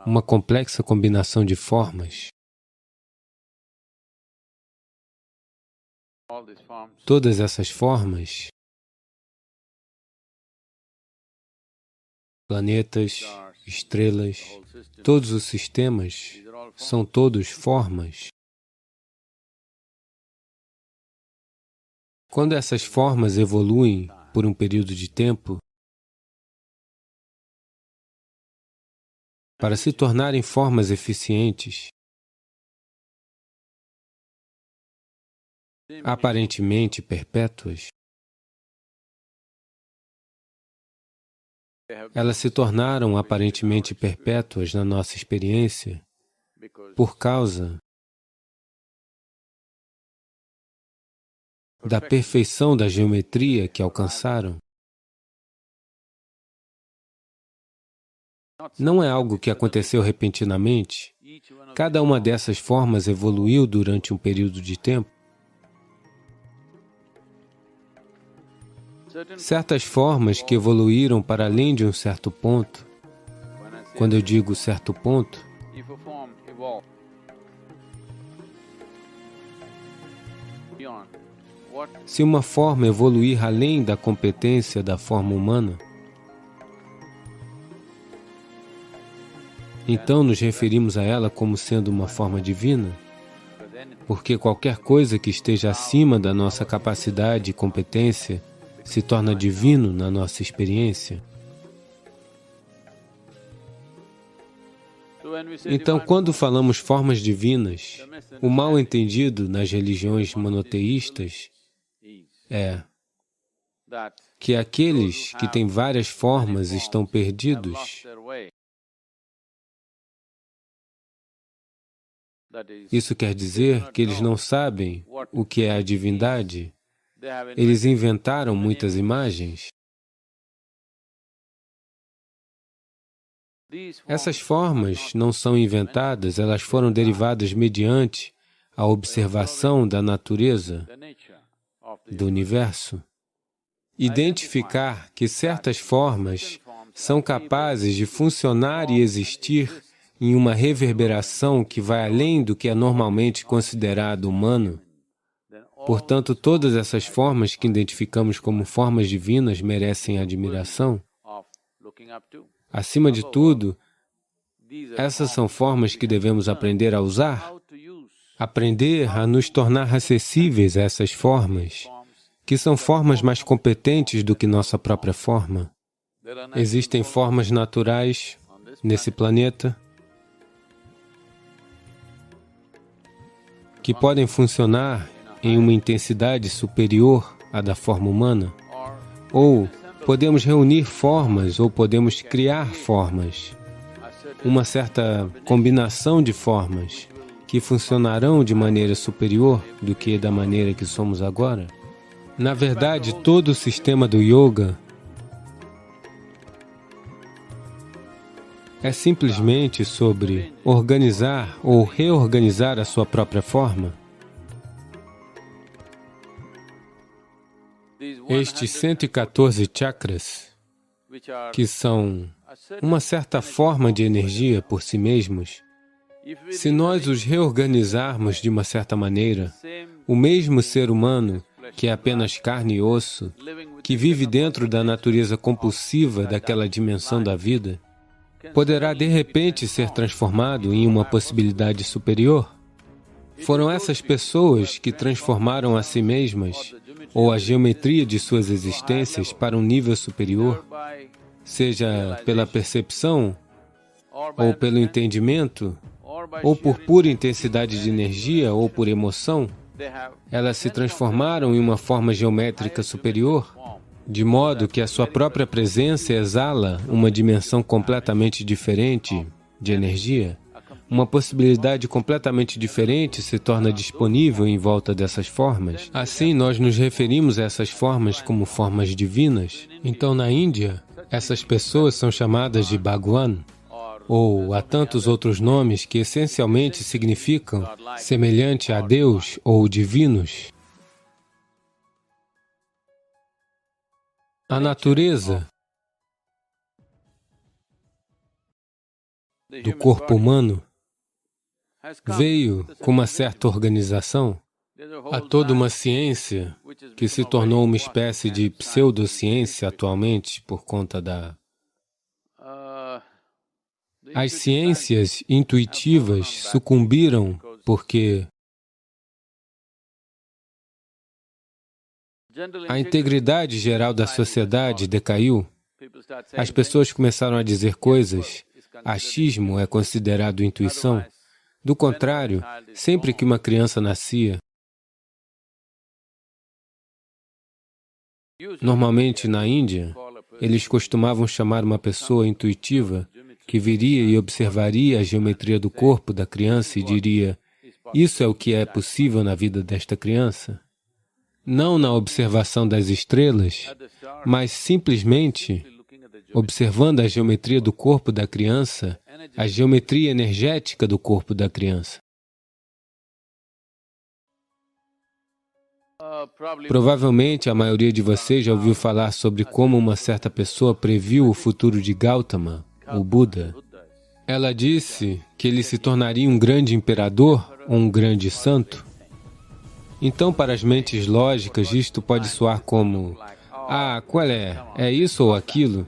Speaker 2: uma complexa combinação de formas. Todas essas formas, planetas, estrelas, todos os sistemas, são todos formas. Quando essas formas evoluem por um período de tempo, para se tornarem formas eficientes, aparentemente perpétuas, elas se tornaram aparentemente perpétuas na nossa experiência por causa da perfeição da geometria que alcançaram. Não é algo que aconteceu repentinamente. Cada uma dessas formas evoluiu durante um período de tempo. Certas formas que evoluíram para além de um certo ponto. Quando eu digo certo ponto, se uma forma evoluir além da competência da forma humana, então nos referimos a ela como sendo uma forma divina, porque qualquer coisa que esteja acima da nossa capacidade e competência se torna divino na nossa experiência. Então, quando falamos formas divinas, o mal entendido nas religiões monoteístas é que aqueles que têm várias formas estão perdidos. Isso quer dizer que eles não sabem o que é a divindade. Eles inventaram muitas imagens. Essas formas não são inventadas, elas foram derivadas mediante a observação da natureza do universo. Identificar que certas formas são capazes de funcionar e existir em uma reverberação que vai além do que é normalmente considerado humano. Portanto, todas essas formas que identificamos como formas divinas merecem admiração. Acima de tudo, essas são formas que devemos aprender a usar, aprender a nos tornar acessíveis a essas formas, que são formas mais competentes do que nossa própria forma. Existem formas naturais nesse planeta que podem funcionar em uma intensidade superior à da forma humana, ou podemos reunir formas, ou podemos criar formas, uma certa combinação de formas que funcionarão de maneira superior do que da maneira que somos agora. Na verdade, todo o sistema do yoga é simplesmente sobre organizar ou reorganizar a sua própria forma. Estes 114 chakras, que são uma certa forma de energia por si mesmos, se nós os reorganizarmos de uma certa maneira, o mesmo ser humano, que é apenas carne e osso, que vive dentro da natureza compulsiva daquela dimensão da vida, poderá de repente ser transformado em uma possibilidade superior. Foram essas pessoas que transformaram a si mesmas ou a geometria de suas existências para um nível superior, seja pela percepção, ou pelo entendimento, ou por pura intensidade de energia, ou por emoção. Elas se transformaram em uma forma geométrica superior, de modo que a sua própria presença exala uma dimensão completamente diferente de energia, uma possibilidade completamente diferente se torna disponível em volta dessas formas. Assim, nós nos referimos a essas formas como formas divinas. Então, na Índia, essas pessoas são chamadas de Bhagwan, ou há tantos outros nomes que essencialmente significam semelhante a Deus ou divinos. A natureza do corpo humano veio com uma certa organização. Há toda uma ciência que se tornou uma espécie de pseudociência atualmente por conta da... As ciências intuitivas sucumbiram porque a integridade geral da sociedade decaiu. As pessoas começaram a dizer coisas. Achismo é considerado intuição. Do contrário, sempre que uma criança nascia, normalmente na Índia, eles costumavam chamar uma pessoa intuitiva que viria e observaria a geometria do corpo da criança e diria: isso é o que é possível na vida desta criança. Não na observação das estrelas, mas simplesmente observando a geometria do corpo da criança, a geometria energética do corpo da criança. Provavelmente a maioria de vocês já ouviu falar sobre como uma certa pessoa previu o futuro de Gautama, o Buda. Ela disse que ele se tornaria um grande imperador ou um grande santo. Então, para as mentes lógicas, isto pode soar como: ah, qual é? É isso ou aquilo?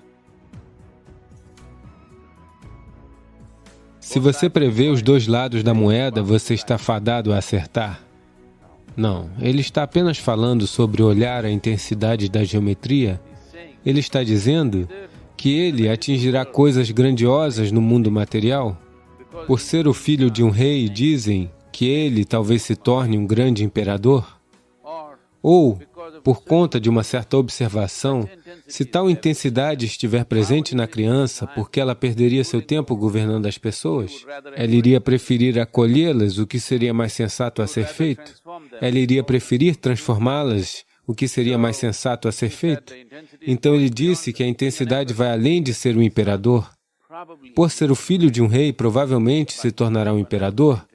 Speaker 2: Se você prevê os dois lados da moeda, você está fadado a acertar. Não, ele está apenas falando sobre olhar a intensidade da geometria. Ele está dizendo que ele atingirá coisas grandiosas no mundo material. Por ser o filho de um rei, dizem que ele talvez se torne um grande imperador. Ou, por conta de uma certa observação, se tal intensidade estiver presente na criança, porque ela perderia seu tempo governando as pessoas? Ela iria preferir acolhê-las, o que seria mais sensato a ser feito? Ela iria preferir transformá-las, o que seria mais sensato a ser feito? Então ele disse que a intensidade vai além de ser um imperador. Por ser o filho de um rei, provavelmente se tornará um imperador,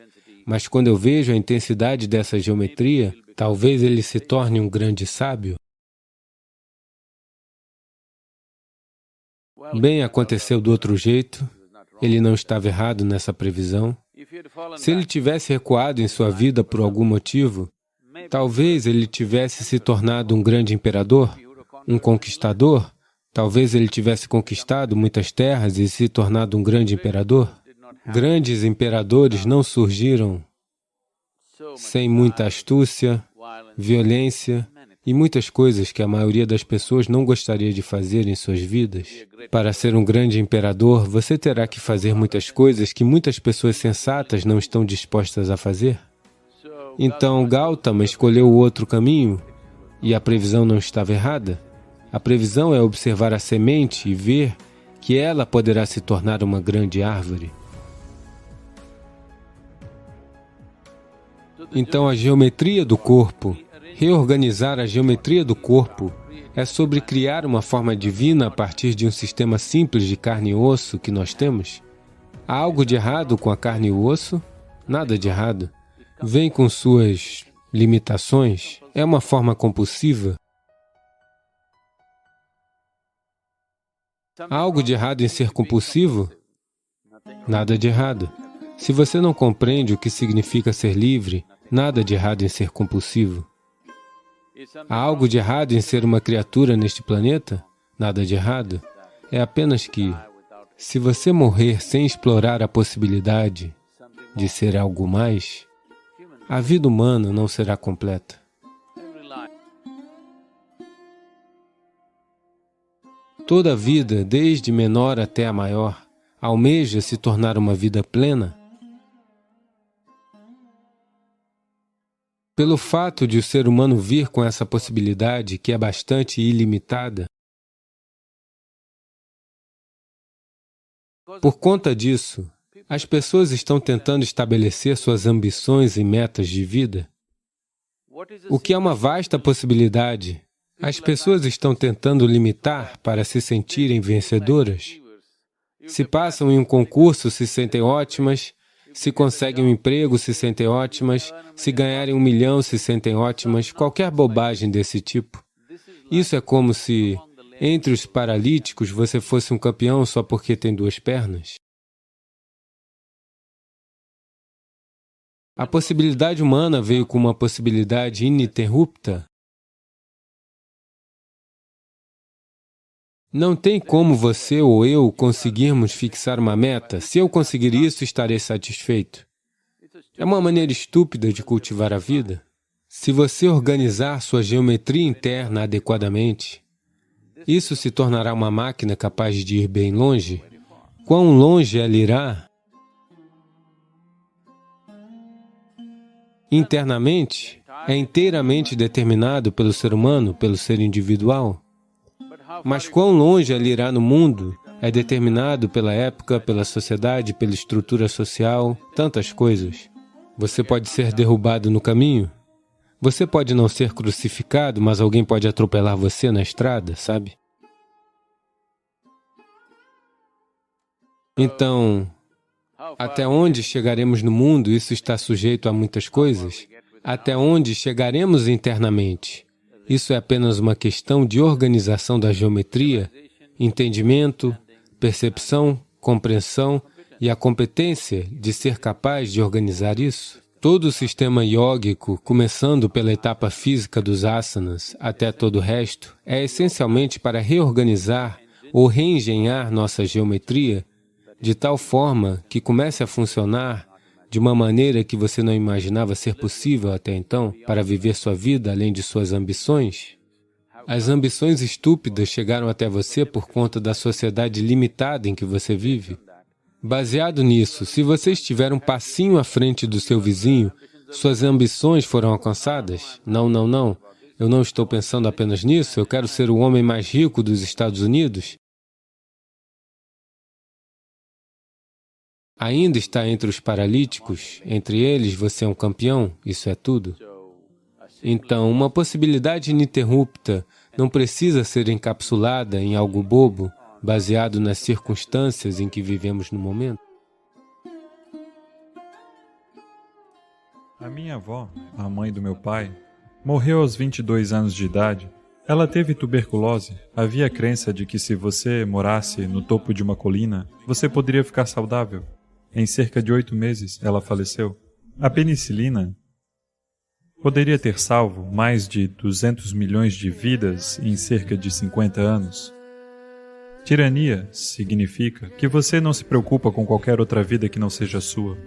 Speaker 2: mas quando eu vejo a intensidade dessa geometria, talvez ele se torne um grande sábio. Bem, aconteceu do outro jeito. Ele não estava errado nessa previsão. Se ele tivesse recuado em sua vida por algum motivo, talvez ele tivesse se tornado um grande imperador, um conquistador. Talvez ele tivesse conquistado muitas terras e se tornado um grande imperador. Grandes imperadores não surgiram sem muita astúcia, violência e muitas coisas que a maioria das pessoas não gostaria de fazer em suas vidas. Para ser um grande imperador, você terá que fazer muitas coisas que muitas pessoas sensatas não estão dispostas a fazer. Então, Gautama escolheu o outro caminho e a previsão não estava errada. A previsão é observar a semente e ver que ela poderá se tornar uma grande árvore. Então, a geometria do corpo, reorganizar a geometria do corpo, é sobre criar uma forma divina a partir de um sistema simples de carne e osso que nós temos. Há algo de errado com a carne e o osso? Nada de errado. Vem com suas limitações. É uma forma compulsiva. Há algo de errado em ser compulsivo? Nada de errado. Se você não compreende o que significa ser livre, nada de errado em ser compulsivo. Há algo de errado em ser uma criatura neste planeta? Nada de errado. É apenas que, se você morrer sem explorar a possibilidade de ser algo mais, a vida humana não será completa. Toda a vida, desde menor até a maior, almeja se tornar uma vida plena. Pelo fato de o ser humano vir com essa possibilidade, que é bastante ilimitada, por conta disso, As pessoas estão tentando estabelecer suas ambições e metas de vida, o que é uma vasta possibilidade. As pessoas estão tentando limitar para se sentirem vencedoras. Se passam em um concurso, se sentem ótimas. Se conseguem um emprego, se sentem ótimas. Se ganharem 1 milhão, se sentem ótimas. Qualquer bobagem desse tipo. Isso é como se, entre os paralíticos, você fosse um campeão só porque tem 2 pernas. A possibilidade humana veio com uma possibilidade ininterrupta. Não tem como você ou eu conseguirmos fixar uma meta. Se eu conseguir isso, estarei satisfeito. É uma maneira estúpida de cultivar a vida. Se você organizar sua geometria interna adequadamente, isso se tornará uma máquina capaz de ir bem longe. Quão longe ela irá? Internamente, é inteiramente determinado pelo ser humano, pelo ser individual. Mas quão longe ela irá no mundo é determinado pela época, pela sociedade, pela estrutura social, tantas coisas. Você pode ser derrubado no caminho. Você pode não ser crucificado, mas alguém pode atropelar você na estrada, sabe? Então, até onde chegaremos no mundo, isso está sujeito a muitas coisas. Até onde chegaremos internamente? Isso é apenas uma questão de organização da geometria, entendimento, percepção, compreensão e a competência de ser capaz de organizar isso. Todo o sistema yógico, começando pela etapa física dos asanas até todo o resto, é essencialmente para reorganizar ou reengenhar nossa geometria de tal forma que comece a funcionar de uma maneira que você não imaginava ser possível até então, para viver sua vida além de suas ambições? As ambições estúpidas chegaram até você por conta da sociedade limitada em que você vive. Baseado nisso, se você estiver um passinho à frente do seu vizinho, suas ambições foram alcançadas? Não, não, não. Eu não estou pensando apenas nisso, eu quero ser o homem mais rico dos Estados Unidos. Ainda está entre os paralíticos, entre eles você é um campeão, isso é tudo. Então, uma possibilidade ininterrupta não precisa ser encapsulada em algo bobo, baseado nas circunstâncias em que vivemos no momento.
Speaker 5: A minha avó, a mãe do meu pai, morreu aos 22 anos de idade. Ela teve tuberculose. Havia a crença de que se você morasse no topo de uma colina, você poderia ficar saudável. Em cerca de 8 meses, ela faleceu. A penicilina poderia ter salvo mais de 200 milhões de vidas em cerca de 50 anos. Tirania significa que você não se preocupa com qualquer outra vida que não seja sua.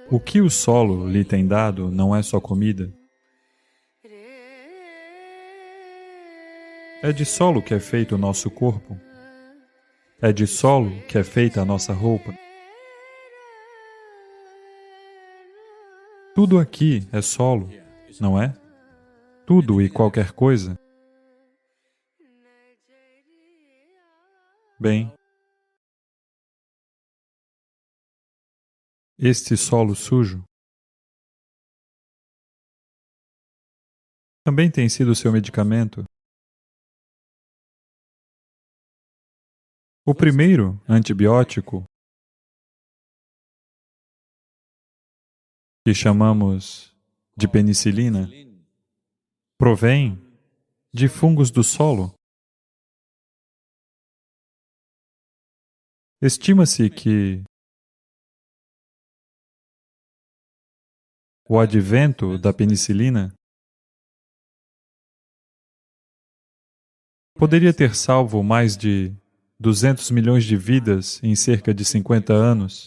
Speaker 5: O que o solo lhe tem dado não é só comida. É de solo que é feito o nosso corpo. É de solo que é feita a nossa roupa. Tudo aqui é solo, não é? Tudo e qualquer coisa. Bem, este solo sujo também tem sido seu medicamento. O primeiro antibiótico, que chamamos de penicilina, provém de fungos do solo. Estima-se que o advento da penicilina poderia ter salvo mais de 200 milhões de vidas em cerca de 50 anos.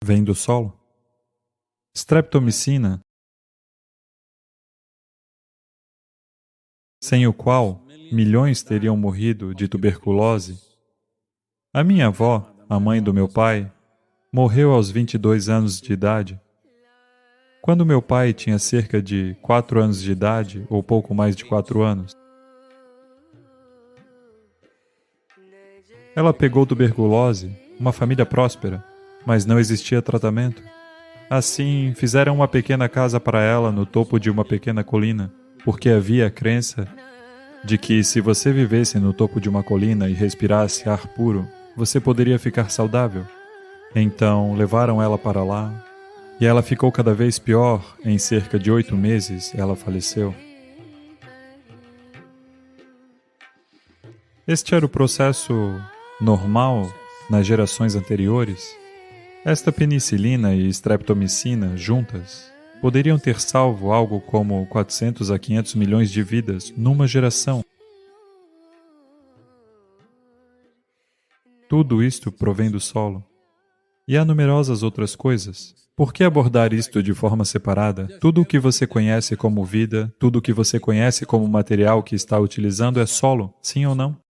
Speaker 5: Vem do solo. Streptomicina, sem o qual milhões teriam morrido de tuberculose. A minha avó, a mãe do meu pai, morreu aos 22 anos de idade. Quando meu pai tinha cerca de 4 anos de idade, ou pouco mais de 4 anos. Ela pegou tuberculose, uma família próspera, mas não existia tratamento. Assim, fizeram uma pequena casa para ela no topo de uma pequena colina, porque havia a crença de que se você vivesse no topo de uma colina e respirasse ar puro, você poderia ficar saudável. Então, levaram ela para lá, e ela ficou cada vez pior. Em cerca de 8 meses, ela faleceu. Este era o processo normal nas gerações anteriores. Esta penicilina e streptomicina juntas poderiam ter salvo algo como 400 a 500 milhões de vidas numa geração. Tudo isto provém do solo. E há numerosas outras coisas. Por que abordar isto de forma separada? Tudo o que você conhece como vida, tudo o que você conhece como material que está utilizando é solo, sim ou não?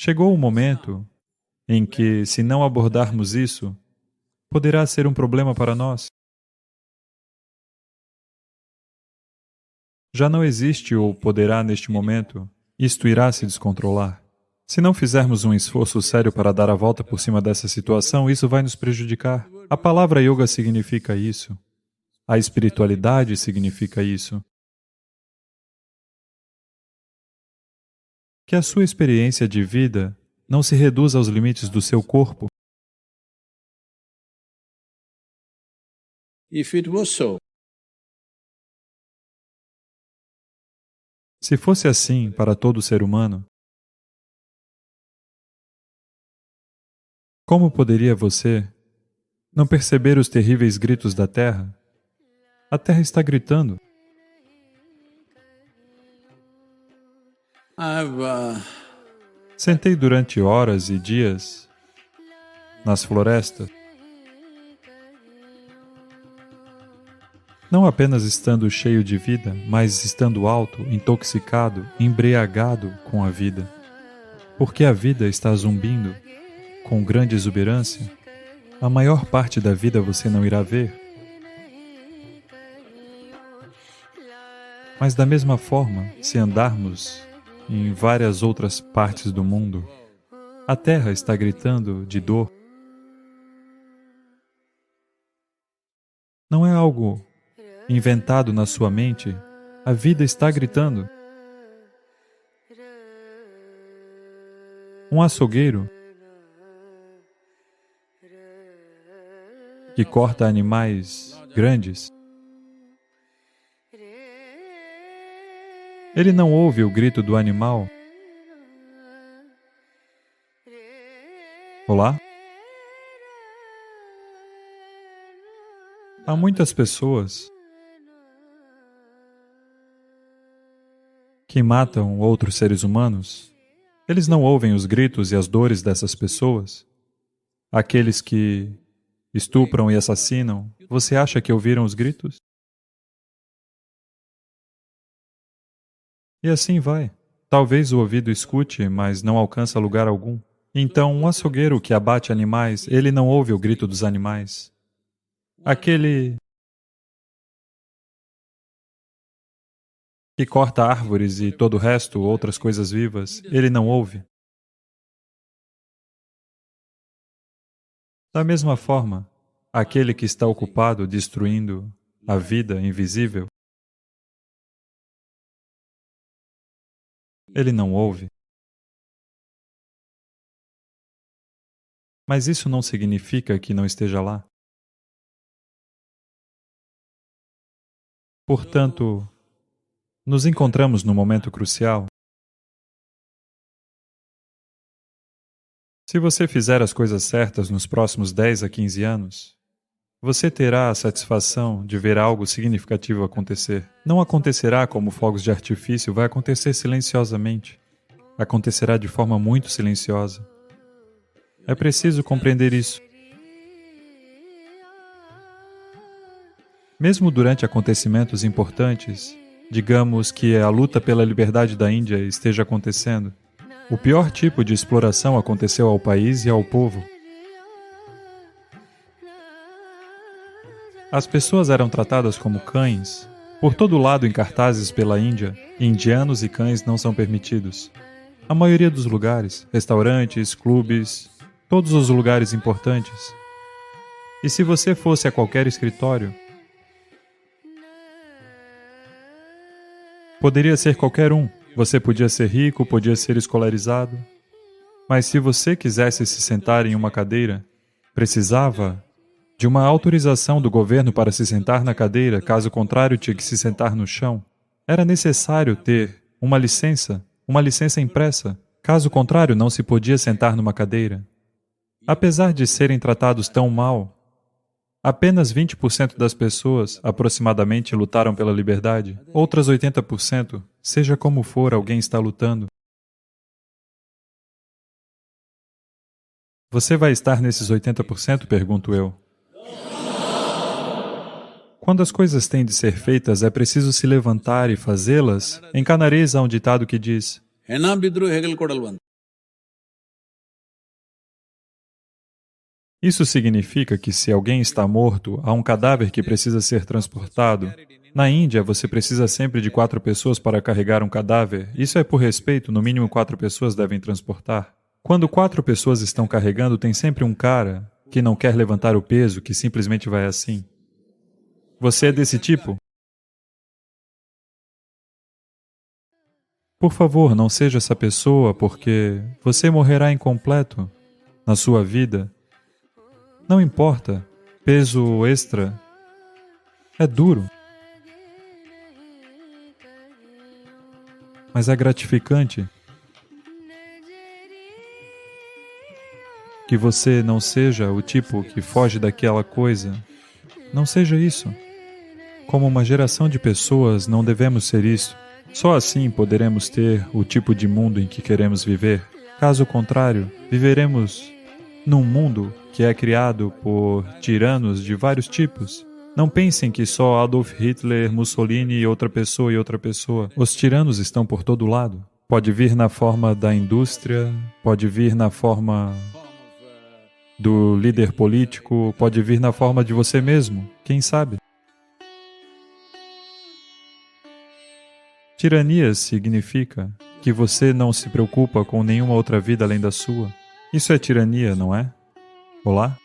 Speaker 5: Chegou o momento em que, se não abordarmos isso, poderá ser um problema para nós. Já não existe ou poderá neste momento, isto irá se descontrolar. Se não fizermos um esforço sério para dar a volta por cima dessa situação, isso vai nos prejudicar. A palavra yoga significa isso. A espiritualidade significa isso. Que a sua experiência de vida não se reduza aos limites do seu corpo. Se fosse assim para todo ser humano, como poderia você não perceber os terríveis gritos da Terra? A Terra está gritando. Sentei durante horas e dias nas florestas, não apenas estando cheio de vida, mas estando alto, intoxicado, embriagado com a vida. Porque a vida está zumbindo com grande exuberância. A maior parte da vida você não irá ver. Mas da mesma forma, se andarmos em várias outras partes do mundo, a Terra está gritando de dor. Não é algo inventado na sua mente, a vida está gritando. Um açougueiro que corta animais grandes, ele não ouve o grito do animal. Olá? Há muitas pessoas que matam outros seres humanos. Eles não ouvem os gritos e as dores dessas pessoas. Aqueles que estupram e assassinam, você acha que ouviram os gritos? E assim vai. Talvez o ouvido escute, mas não alcança lugar algum. Então, um açougueiro que abate animais, ele não ouve o grito dos animais. Aquele que corta árvores e todo o resto, outras coisas vivas, ele não ouve. Da mesma forma, aquele que está ocupado destruindo a vida invisível, ele não ouve. Mas isso não significa que não esteja lá. Portanto, nos encontramos num momento crucial. Se você fizer as coisas certas nos próximos 10 a 15 anos, você terá a satisfação de ver algo significativo acontecer. Não acontecerá como fogos de artifício, vai acontecer silenciosamente. Acontecerá de forma muito silenciosa. É preciso compreender isso. Mesmo durante acontecimentos importantes, digamos que a luta pela liberdade da Índia esteja acontecendo, o pior tipo de exploração aconteceu ao país e ao povo. As pessoas eram tratadas como cães Por todo lado em cartazes pela Índia, indianos e cães não são permitidos. A maioria dos lugares, restaurantes, clubes, todos os lugares importantes. E se você fosse a qualquer escritório, poderia ser qualquer um. Você podia ser rico, podia ser escolarizado. Mas se você quisesse se sentar em uma cadeira, precisava de uma autorização do governo para se sentar na cadeira, caso contrário tinha que se sentar no chão. Era necessário ter uma licença impressa. Caso contrário, não se podia sentar numa cadeira. Apesar de serem tratados tão mal, apenas 20% das pessoas, aproximadamente, lutaram pela liberdade. Outras 80%, seja como for, alguém está lutando. Você vai estar nesses 80%? Pergunto eu. Quando as coisas têm de ser feitas, é preciso se levantar e fazê-las. Em canarês há um ditado que diz: isso significa que se alguém está morto, há um cadáver que precisa ser transportado. Na Índia, você precisa sempre de 4 pessoas para carregar um cadáver. Isso é por respeito, no mínimo 4 pessoas devem transportar. Quando 4 pessoas estão carregando, tem sempre um cara que não quer levantar o peso, que simplesmente vai assim. Você é desse tipo? Por favor, não seja essa pessoa, porque você morrerá incompleto na sua vida. Não importa, peso extra é duro. Mas é gratificante que você não seja o tipo que foge daquela coisa. Não seja isso. Como uma geração de pessoas, não devemos ser isso. Só assim poderemos ter o tipo de mundo em que queremos viver. Caso contrário, viveremos num mundo que é criado por tiranos de vários tipos. Não pensem que só Adolf Hitler, Mussolini e outra pessoa. Os tiranos estão por todo lado. Pode vir na forma da indústria, pode vir na forma do líder político, pode vir na forma de você mesmo, quem sabe? Tirania significa que você não se preocupa com nenhuma outra vida além da sua. Isso é tirania, não é? Olá?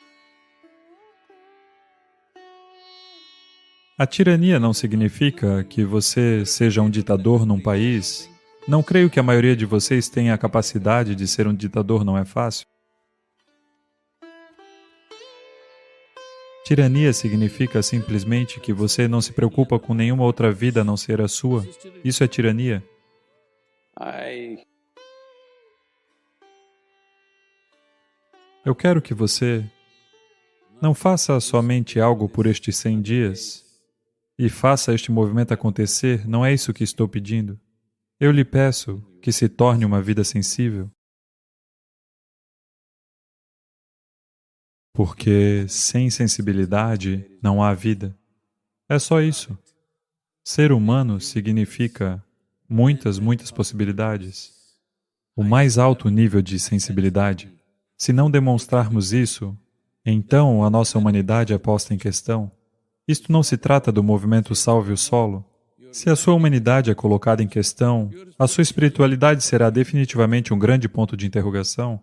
Speaker 5: A tirania não significa que você seja um ditador num país. Não creio que a maioria de vocês tenha a capacidade de ser um ditador, não é fácil. Tirania significa simplesmente que você não se preocupa com nenhuma outra vida a não ser a sua. Isso é tirania. Eu quero que você não faça somente algo por estes 100 dias e faça este movimento acontecer. Não é isso que estou pedindo. Eu lhe peço que se torne uma vida sensível. Porque sem sensibilidade não há vida. É só isso. Ser humano significa muitas possibilidades. O mais alto nível de sensibilidade. Se não demonstrarmos isso, então a nossa humanidade é posta em questão. Isto não se trata do movimento Salve o Solo. Se a sua humanidade é colocada em questão, a sua espiritualidade será definitivamente um grande ponto de interrogação.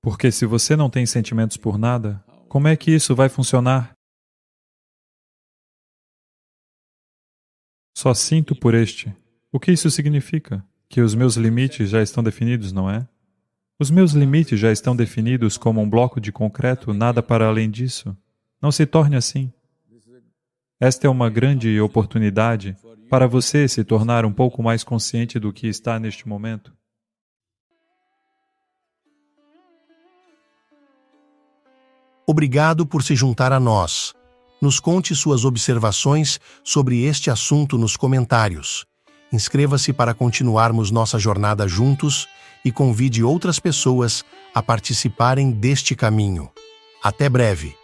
Speaker 5: Porque se você não tem sentimentos por nada, como é que isso vai funcionar? Só sinto por este. O que isso significa? Que os meus limites já estão definidos, não é? Os meus limites já estão definidos como um bloco de concreto, nada para além disso. Não se torne assim. Esta é uma grande oportunidade para você se tornar um pouco mais consciente do que está neste momento.
Speaker 1: Obrigado por se juntar a nós. Nos conte suas observações sobre este assunto nos comentários. Inscreva-se para continuarmos nossa jornada juntos e convide outras pessoas a participarem deste caminho. Até breve!